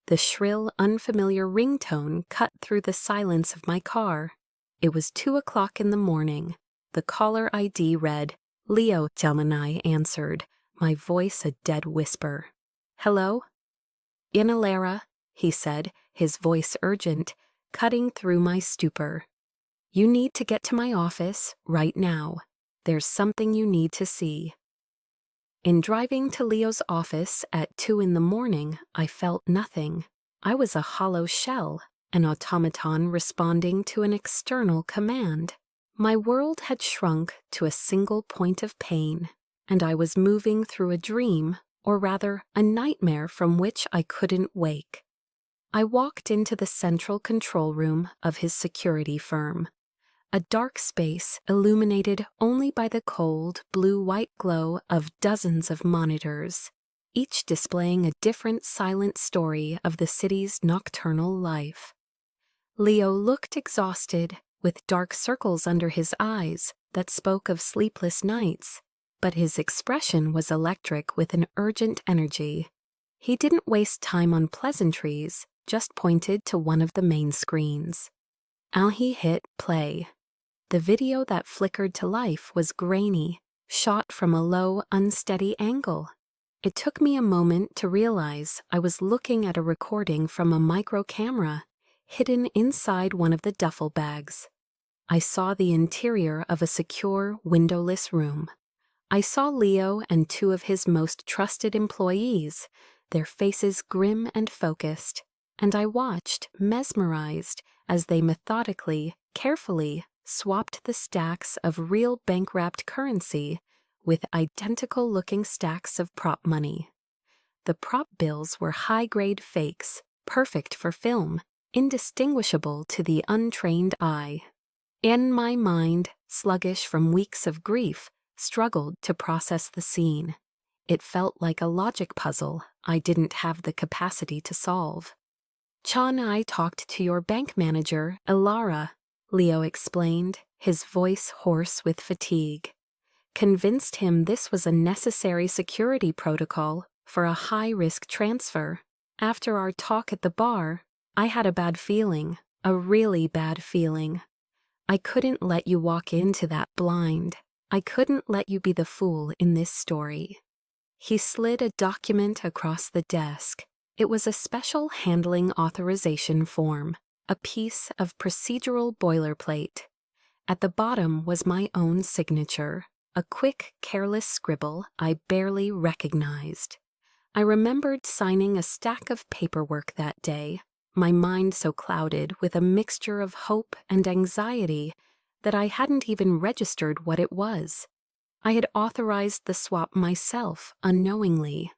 The shrill, unfamiliar ringtone cut through the silence of my car. It was 2 o'clock in the morning. The caller ID read, "Leo." Gemini answered, my voice a dead whisper. "Hello?" "Inalara," he said, his voice urgent, cutting through my stupor. "You need to get to my office right now. There's something you need to see." In driving to Leo's office at 2 in the morning, I felt nothing. I was a hollow shell, an automaton responding to an external command. My world had shrunk to a single point of pain, and I was moving through a dream, or rather a nightmare from which I couldn't wake. I walked into the central control room of his security firm. A dark space illuminated only by the cold, blue-white glow of dozens of monitors, each displaying a different silent story of the city's nocturnal life. Leo looked exhausted, with dark circles under his eyes that spoke of sleepless nights, but his expression was electric with an urgent energy. He didn't waste time on pleasantries, just pointed to one of the main screens. He hit play. The video that flickered to life was grainy, shot from a low, unsteady angle. It took me a moment to realize I was looking at a recording from a micro camera hidden inside one of the duffel bags. I saw the interior of a secure, windowless room. I saw Leo and two of his most trusted employees, their faces grim and focused, and I watched, mesmerized, as they methodically, carefully swapped the stacks of real bank-wrapped currency with identical-looking stacks of prop money. The prop bills were high-grade fakes, perfect for film, indistinguishable to the untrained eye. In my mind, sluggish from weeks of grief, struggled to process the scene. It felt like a logic puzzle I didn't have the capacity to solve. "Cha and I talked to your bank manager, Ilara," Leo explained, his voice hoarse with fatigue. "Convinced him this was a necessary security protocol for a high-risk transfer. After our talk at the bar, I had a bad feeling, a really bad feeling. I couldn't let you walk into that blind. I couldn't let you be the fool in this story." He slid a document across the desk. It was a special handling authorization form, a piece of procedural boilerplate. At the bottom was my own signature, a quick, careless scribble I barely recognized. I remembered signing a stack of paperwork that day, my mind so clouded with a mixture of hope and anxiety that I hadn't even registered what it was. I had authorized the swap myself unknowingly.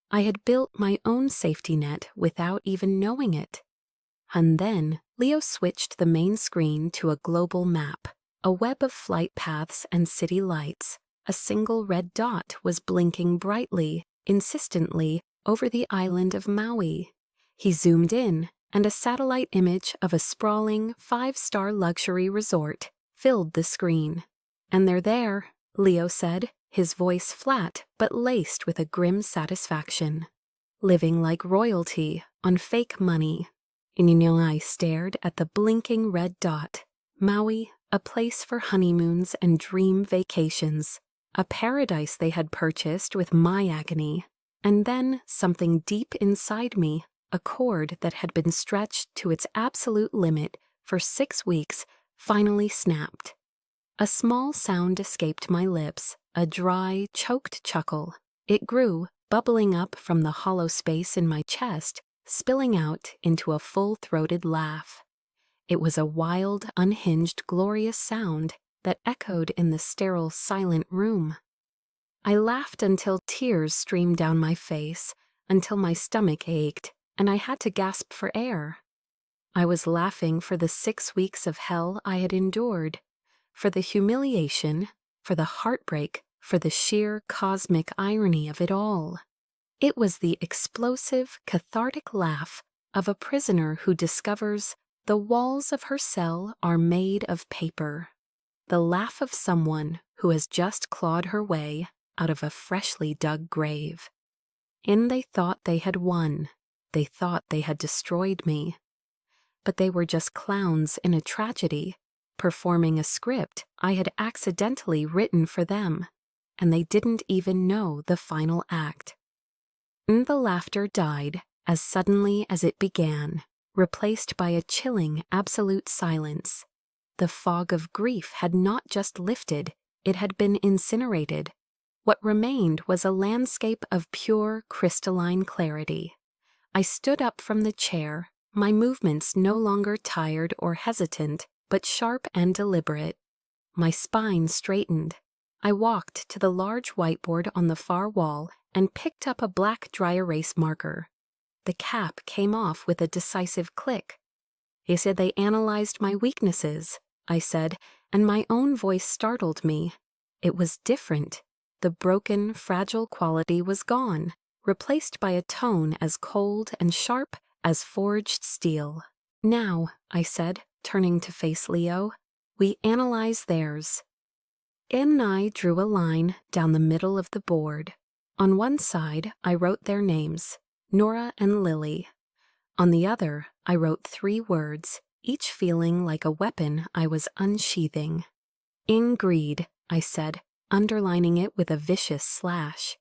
I had built my own safety net without even knowing it. And then Leo switched the main screen to a global map, a web of flight paths and city lights. A single red dot was blinking brightly, insistently, over the island of Maui. He zoomed in, and a satellite image of a sprawling, 5-star luxury resort filled the screen. "And they're there," Leo said, his voice flat but laced with a grim satisfaction. "Living like royalty on fake money." I stared at the blinking red dot. Maui, a place for honeymoons and dream vacations, a paradise they had purchased with my agony. And then something deep inside me, a cord that had been stretched to its absolute limit for 6 weeks, finally snapped. A small sound escaped my lips, a dry, choked chuckle. It grew, bubbling up from the hollow space in my chest, spilling out into a full-throated laugh. It was a wild, unhinged, glorious sound that echoed in the sterile, silent room. I laughed until tears streamed down my face, until my stomach ached, and I had to gasp for air. I was laughing for the 6 weeks of hell I had endured, for the humiliation, for the heartbreak, for the sheer cosmic irony of it all. It was the explosive, cathartic laugh of a prisoner who discovers the walls of her cell are made of paper. The laugh of someone who has just clawed her way out of a freshly dug grave. And they thought they had won. They thought they had destroyed me. But they were just clowns in a tragedy, performing a script I had accidentally written for them, and they didn't even know the final act. And the laughter died as suddenly as it began, replaced by a chilling, absolute silence. The fog of grief had not just lifted, it had been incinerated. What remained was a landscape of pure, crystalline clarity. I stood up from the chair, my movements no longer tired or hesitant, but sharp and deliberate. My spine straightened. I walked to the large whiteboard on the far wall and picked up a black dry erase marker. The cap came off with a decisive click. They said they analyzed my weaknesses, I said, and my own voice startled me. It was different. The broken, fragile quality was gone, replaced by a tone as cold and sharp as forged steel. Now, I said, turning to face Leo, we analyze theirs. And I drew a line down the middle of the board. On one side, I wrote their names, Nora and Lily. On the other, I wrote 3 words, each feeling like a weapon I was unsheathing. In greed, I said, underlining it with a vicious slash.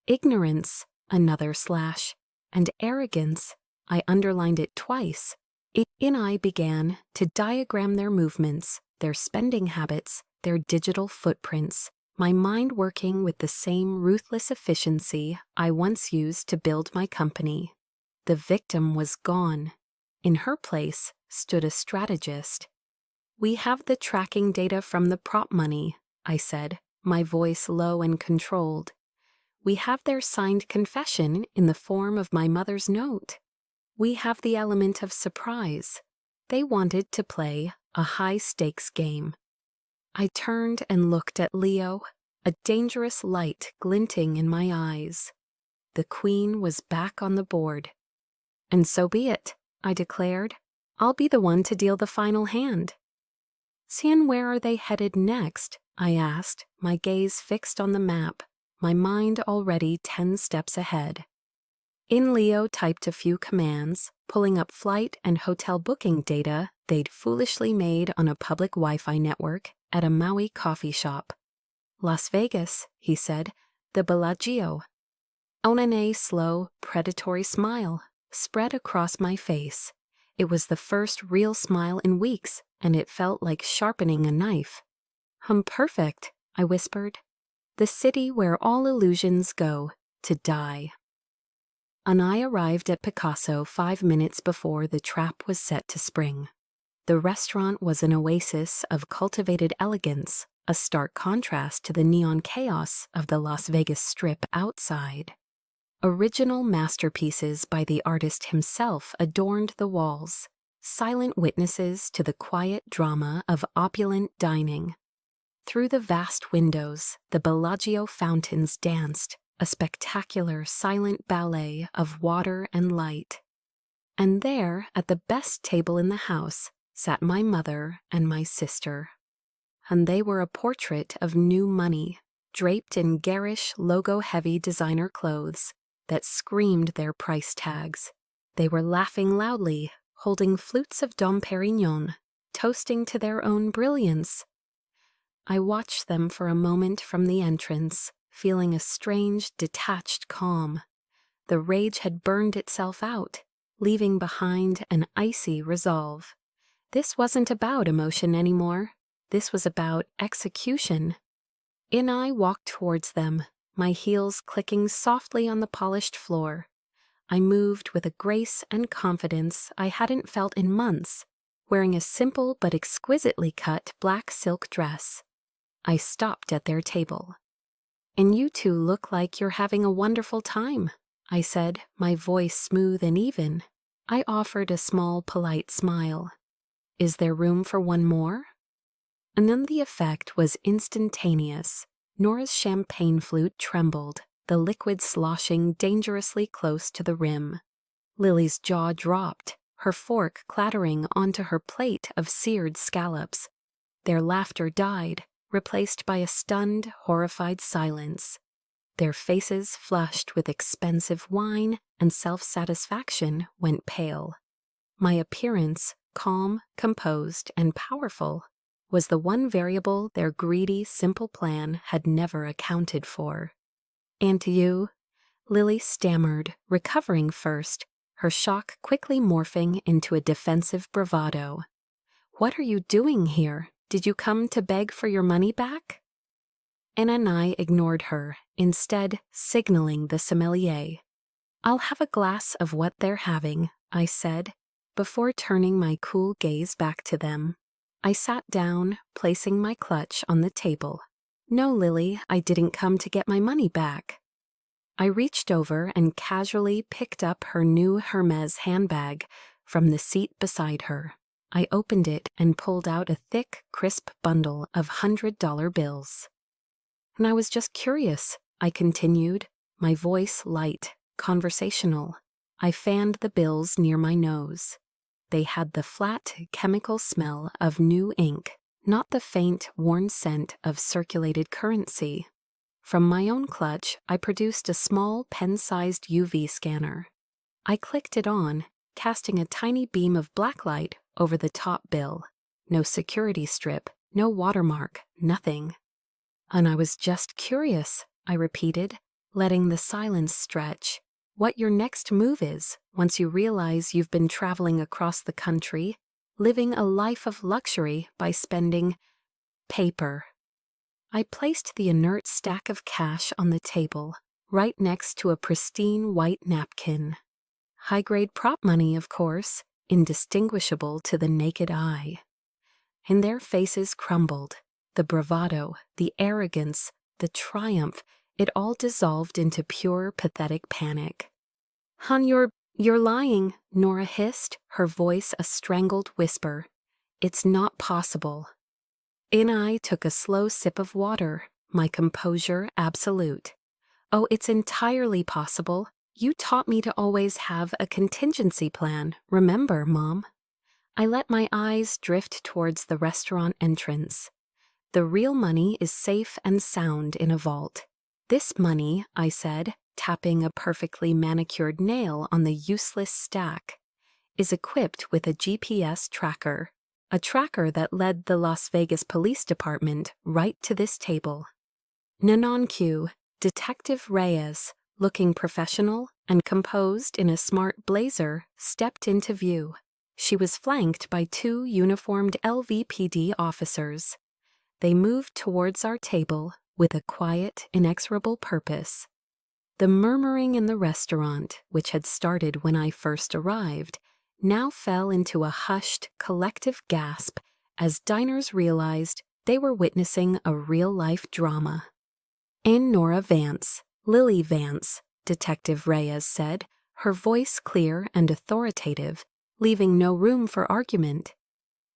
Ignorance, another slash. And arrogance, I underlined it twice. I began to diagram their movements, their spending habits, their digital footprints, my mind working with the same ruthless efficiency I once used to build my company. The victim was gone. In her place stood a strategist. We have the tracking data from the prop money, I said, my voice low and controlled. We have their signed confession in the form of my mother's note. We have the element of surprise. They wanted to play a high-stakes game. I turned and looked at Leo, a dangerous light glinting in my eyes. The queen was back on the board. And so be it, I declared. I'll be the one to deal the final hand. And where are they headed next? I asked, my gaze fixed on the map, my mind already 10 steps ahead. Leo typed a few commands, pulling up flight and hotel booking data they'd foolishly made on a public Wi-Fi network at a Maui coffee shop. Las Vegas, he said, the Bellagio. A slow, predatory smile spread across my face. It was the first real smile in weeks, and it felt like sharpening a knife. Perfect, I whispered. The city where all illusions go to die. And I arrived at Picasso 5 minutes before the trap was set to spring. The restaurant was an oasis of cultivated elegance, a stark contrast to the neon chaos of the Las Vegas Strip outside. Original masterpieces by the artist himself adorned the walls, silent witnesses to the quiet drama of opulent dining. Through the vast windows, the Bellagio fountains danced, a spectacular silent ballet of water and light. And there, at the best table in the house, sat my mother and my sister. And they were a portrait of new money, draped in garish, logo-heavy designer clothes that screamed their price tags. They were laughing loudly, holding flutes of Dom Perignon, toasting to their own brilliance. I watched them for a moment from the entrance, feeling a strange, detached calm. The rage had burned itself out, leaving behind an icy resolve. This wasn't about emotion anymore. This was about execution. I walked towards them, my heels clicking softly on the polished floor. I moved with a grace and confidence I hadn't felt in months, wearing a simple but exquisitely cut black silk dress. I stopped at their table. And you two look like you're having a wonderful time, I said, my voice smooth and even. I offered a small, polite smile. Is there room for one more? And then the effect was instantaneous. Nora's champagne flute trembled, the liquid sloshing dangerously close to the rim. Lily's jaw dropped, her fork clattering onto her plate of seared scallops. Their laughter died, replaced by a stunned, horrified silence. Their faces, flushed with expensive wine and self-satisfaction, went pale. My appearance, calm, composed, and powerful, was the one variable their greedy, simple plan had never accounted for. "And you?" Lily stammered, recovering first, her shock quickly morphing into a defensive bravado. "What are you doing here? Did you come to beg for your money back?" Anna and I ignored her, instead signaling the sommelier. "I'll have a glass of what they're having," I said, before turning my cool gaze back to them. I sat down, placing my clutch on the table. "No, Lily, I didn't come to get my money back." I reached over and casually picked up her new Hermes handbag from the seat beside her. I opened it and pulled out a thick, crisp bundle of $100 bills. "And I was just curious," I continued, my voice light, conversational. I fanned the bills near my nose. They had the flat, chemical smell of new ink, not the faint, worn scent of circulated currency. From my own clutch, I produced a small, pen-sized UV scanner. I clicked it on, casting a tiny beam of blacklight over the top bill. No security strip, no watermark, nothing. "And I was just curious," I repeated, letting the silence stretch. "What your next move is once you realize you've been traveling across the country, living a life of luxury by spending paper." I placed the inert stack of cash on the table, right next to a pristine white napkin. High-grade prop money, of course, indistinguishable to the naked eye. And their faces crumbled. The bravado, the arrogance, the triumph, it all dissolved into pure, pathetic panic. "Hon, you're lying," Nora hissed, her voice a strangled whisper. "It's not possible." And I took a slow sip of water, my composure absolute. "Oh, it's entirely possible. You taught me to always have a contingency plan, remember, Mom?" I let my eyes drift towards the restaurant entrance. "The real money is safe and sound in a vault. This money," I said, tapping a perfectly manicured nail on the useless stack, "is equipped with a GPS tracker, a tracker that led the Las Vegas Police Department right to this table." Nanonq, Detective Reyes, looking professional and composed in a smart blazer, stepped into view. She was flanked by two uniformed LVPD officers. They moved towards our table with a quiet, inexorable purpose. The murmuring in the restaurant, which had started when I first arrived, now fell into a hushed, collective gasp as diners realized they were witnessing a real-life drama. "And Nora Vance, Lily Vance," Detective Reyes said, her voice clear and authoritative, leaving no room for argument.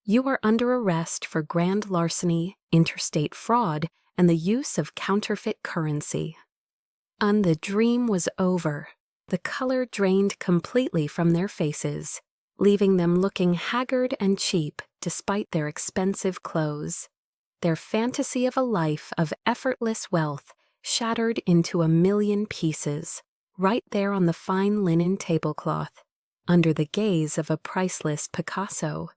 "You are under arrest for grand larceny, interstate fraud, and the use of counterfeit currency." And the dream was over. The color drained completely from their faces, leaving them looking haggard and cheap despite their expensive clothes. Their fantasy of a life of effortless wealth shattered into a million pieces, right there on the fine linen tablecloth, under the gaze of a priceless Picasso.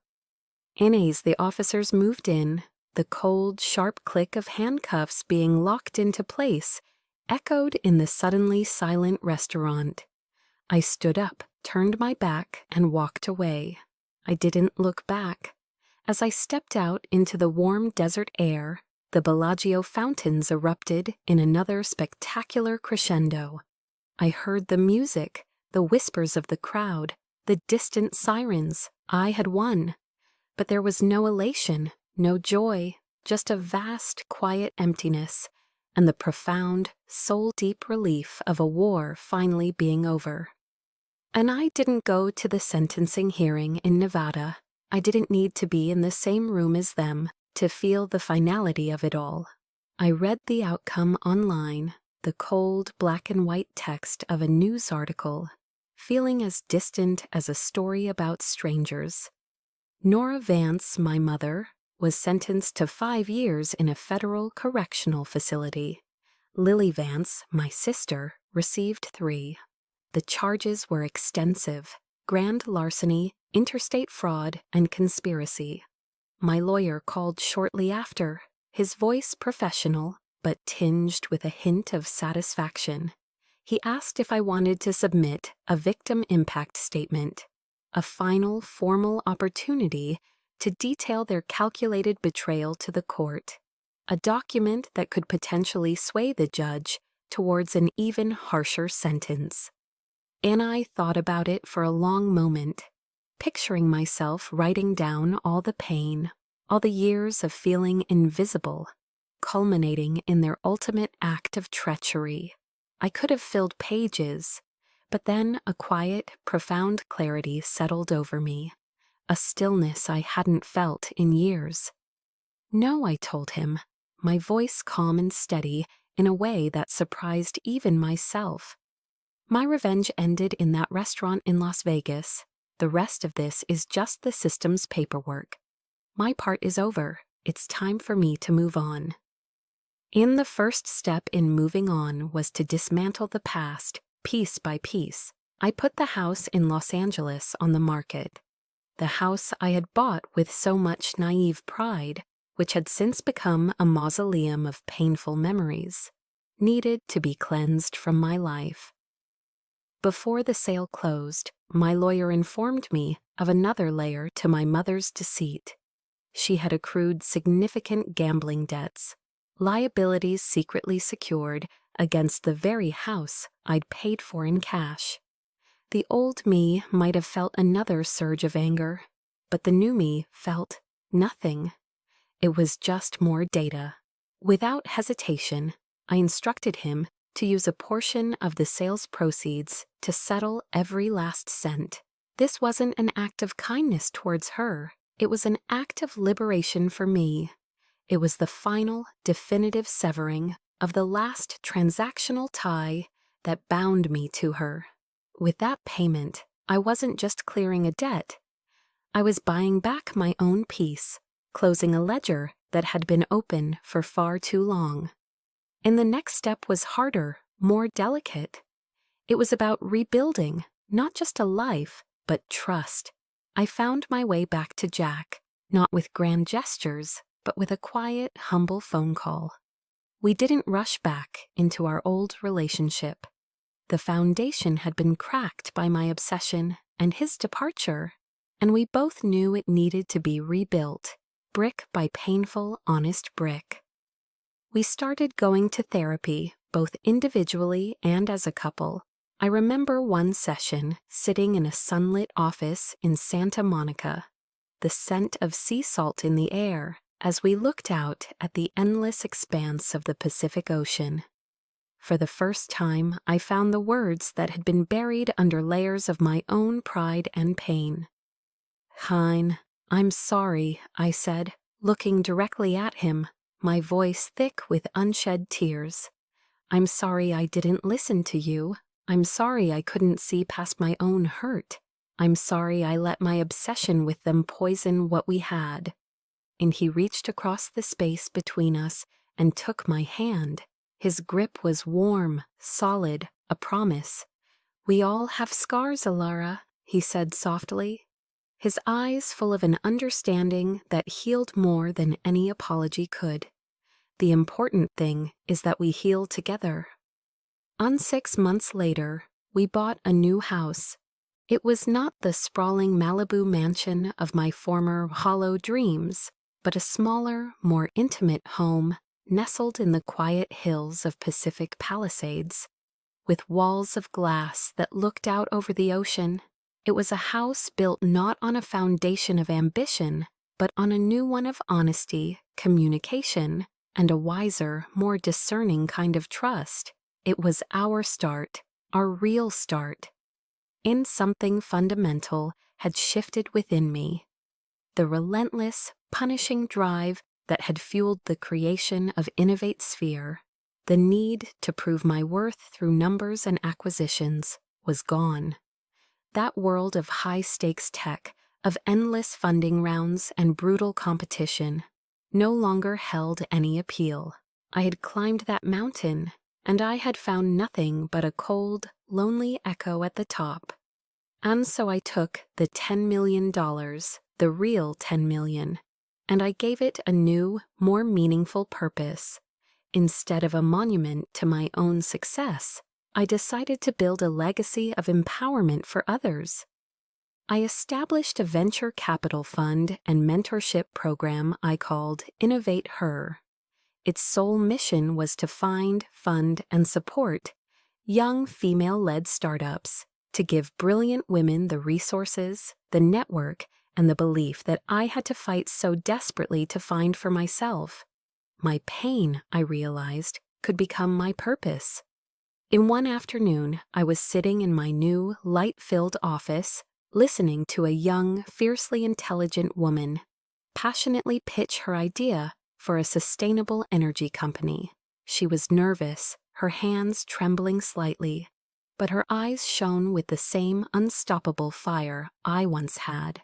As the officers moved in, the cold, sharp click of handcuffs being locked into place echoed in the suddenly silent restaurant. I stood up, turned my back, and walked away. I didn't look back. As I stepped out into the warm desert air, the Bellagio fountains erupted in another spectacular crescendo. I heard the music, the whispers of the crowd, the distant sirens. I had won. But there was no elation, no joy, just a vast, quiet emptiness, and the profound, soul-deep relief of a war finally being over. And I didn't go to the sentencing hearing in Nevada. I didn't need to be in the same room as them to feel the finality of it all. I read the outcome online, the cold black and white text of a news article, feeling as distant as a story about strangers. Nora Vance, my mother, was sentenced to 5 years in a federal correctional facility. Lily Vance, my sister, received 3. The charges were extensive: grand larceny, interstate fraud, and conspiracy. My lawyer called shortly after, his voice professional, but tinged with a hint of satisfaction. He asked if I wanted to submit a victim impact statement, a final formal opportunity to detail their calculated betrayal to the court, a document that could potentially sway the judge towards an even harsher sentence. And I thought about it for a long moment, picturing myself writing down all the pain, all the years of feeling invisible, culminating in their ultimate act of treachery. I could have filled pages, but then a quiet, profound clarity settled over me, a stillness I hadn't felt in years. No, I told him, my voice calm and steady in a way that surprised even myself. My revenge ended in that restaurant in Las Vegas. The rest of this is just the system's paperwork. My part is over. It's time for me to move on. And the first step in moving on was to dismantle the past, piece by piece. I put the house in Los Angeles on the market. The house I had bought with so much naive pride, which had since become a mausoleum of painful memories, needed to be cleansed from my life. Before the sale closed, my lawyer informed me of another layer to my mother's deceit. She had accrued significant gambling debts, liabilities secretly secured against the very house I'd paid for in cash. The old me might have felt another surge of anger, but the new me felt nothing. It was just more data. Without hesitation, I instructed him to use a portion of the sales proceeds to settle every last cent. This wasn't an act of kindness towards her. It was an act of liberation for me. It was the final, definitive severing of the last transactional tie that bound me to her. With that payment, I wasn't just clearing a debt. I was buying back my own peace, closing a ledger that had been open for far too long. And the next step was harder, more delicate. It was about rebuilding, not just a life, but trust. I found my way back to Jack, not with grand gestures, but with a quiet, humble phone call. We didn't rush back into our old relationship. The foundation had been cracked by my obsession and his departure, and we both knew it needed to be rebuilt, brick by painful, honest brick. We started going to therapy, both individually and as a couple. I remember one session sitting in a sunlit office in Santa Monica, the scent of sea salt in the air as we looked out at the endless expanse of the Pacific Ocean. For the first time, I found the words that had been buried under layers of my own pride and pain. "Hein, I'm sorry," I said, looking directly at him, my voice thick with unshed tears. "I'm sorry I didn't listen to you. I'm sorry I couldn't see past my own hurt. I'm sorry I let my obsession with them poison what we had." And he reached across the space between us and took my hand. His grip was warm, solid, a promise. "We all have scars, Alara," he said softly, his eyes full of an understanding that healed more than any apology could. "The important thing is that we heal together." 6 months later, we bought a new house. It was not the sprawling Malibu mansion of my former hollow dreams, but a smaller, more intimate home nestled in the quiet hills of Pacific Palisades, with walls of glass that looked out over the ocean. It was a house built not on a foundation of ambition, but on a new one of honesty, communication, and a wiser, more discerning kind of trust. It was our start, our real start. And something fundamental had shifted within me. The relentless, punishing drive that had fueled the creation of Innovate Sphere, the need to prove my worth through numbers and acquisitions, was gone. That world of high-stakes tech, of endless funding rounds and brutal competition, no longer held any appeal. I had climbed that mountain, and I had found nothing but a cold, lonely echo at the top. And so I took the $10 million, the real 10 million, and I gave it a new, more meaningful purpose. Instead of a monument to my own success, I decided to build a legacy of empowerment for others. I established a venture capital fund and mentorship program I called Innovate Her. Its sole mission was to find, fund, and support young female-led startups, to give brilliant women the resources, the network, and the belief that I had to fight so desperately to find for myself. My pain, I realized, could become my purpose. In one afternoon, I was sitting in my new, light-filled office, listening to a young, fiercely intelligent woman passionately pitch her idea for a sustainable energy company. She was nervous, her hands trembling slightly, but her eyes shone with the same unstoppable fire I once had.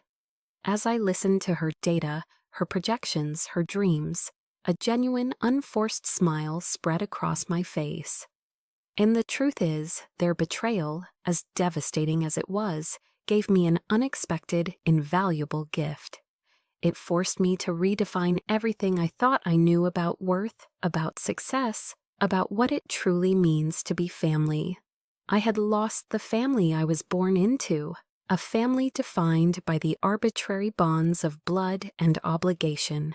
As I listened to her data, her projections, her dreams, a genuine, unforced smile spread across my face. And the truth is, their betrayal, as devastating as it was, gave me an unexpected, invaluable gift. It forced me to redefine everything I thought I knew about worth, about success, about what it truly means to be family. I had lost the family I was born into, a family defined by the arbitrary bonds of blood and obligation.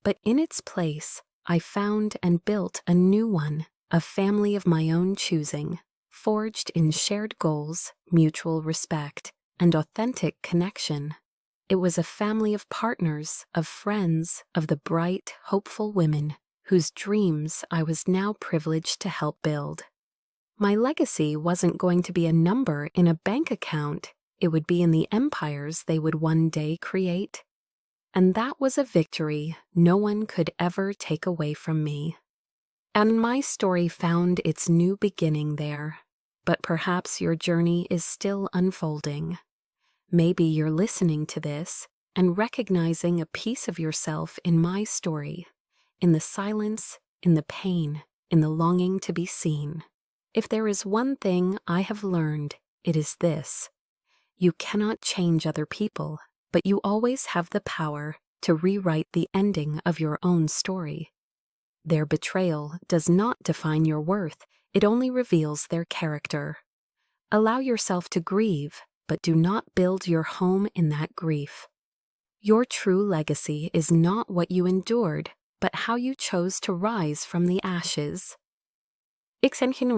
But in its place, I found and built a new one, a family of my own choosing, forged in shared goals, mutual respect, and authentic connection. It was a family of partners, of friends, of the bright, hopeful women whose dreams I was now privileged to help build. My legacy wasn't going to be a number in a bank account. It would be in the empires they would one day create. And that was a victory no one could ever take away from me. And my story found its new beginning there. But perhaps your journey is still unfolding. Maybe you're listening to this and recognizing a piece of yourself in my story, in the silence, in the pain, in the longing to be seen. If there is one thing I have learned, it is this: you cannot change other people, but you always have the power to rewrite the ending of your own story. Their betrayal does not define your worth, it only reveals their character. Allow yourself to grieve, but do not build your home in that grief. Your true legacy is not what you endured, but how you chose to rise from the ashes. Ik ken geen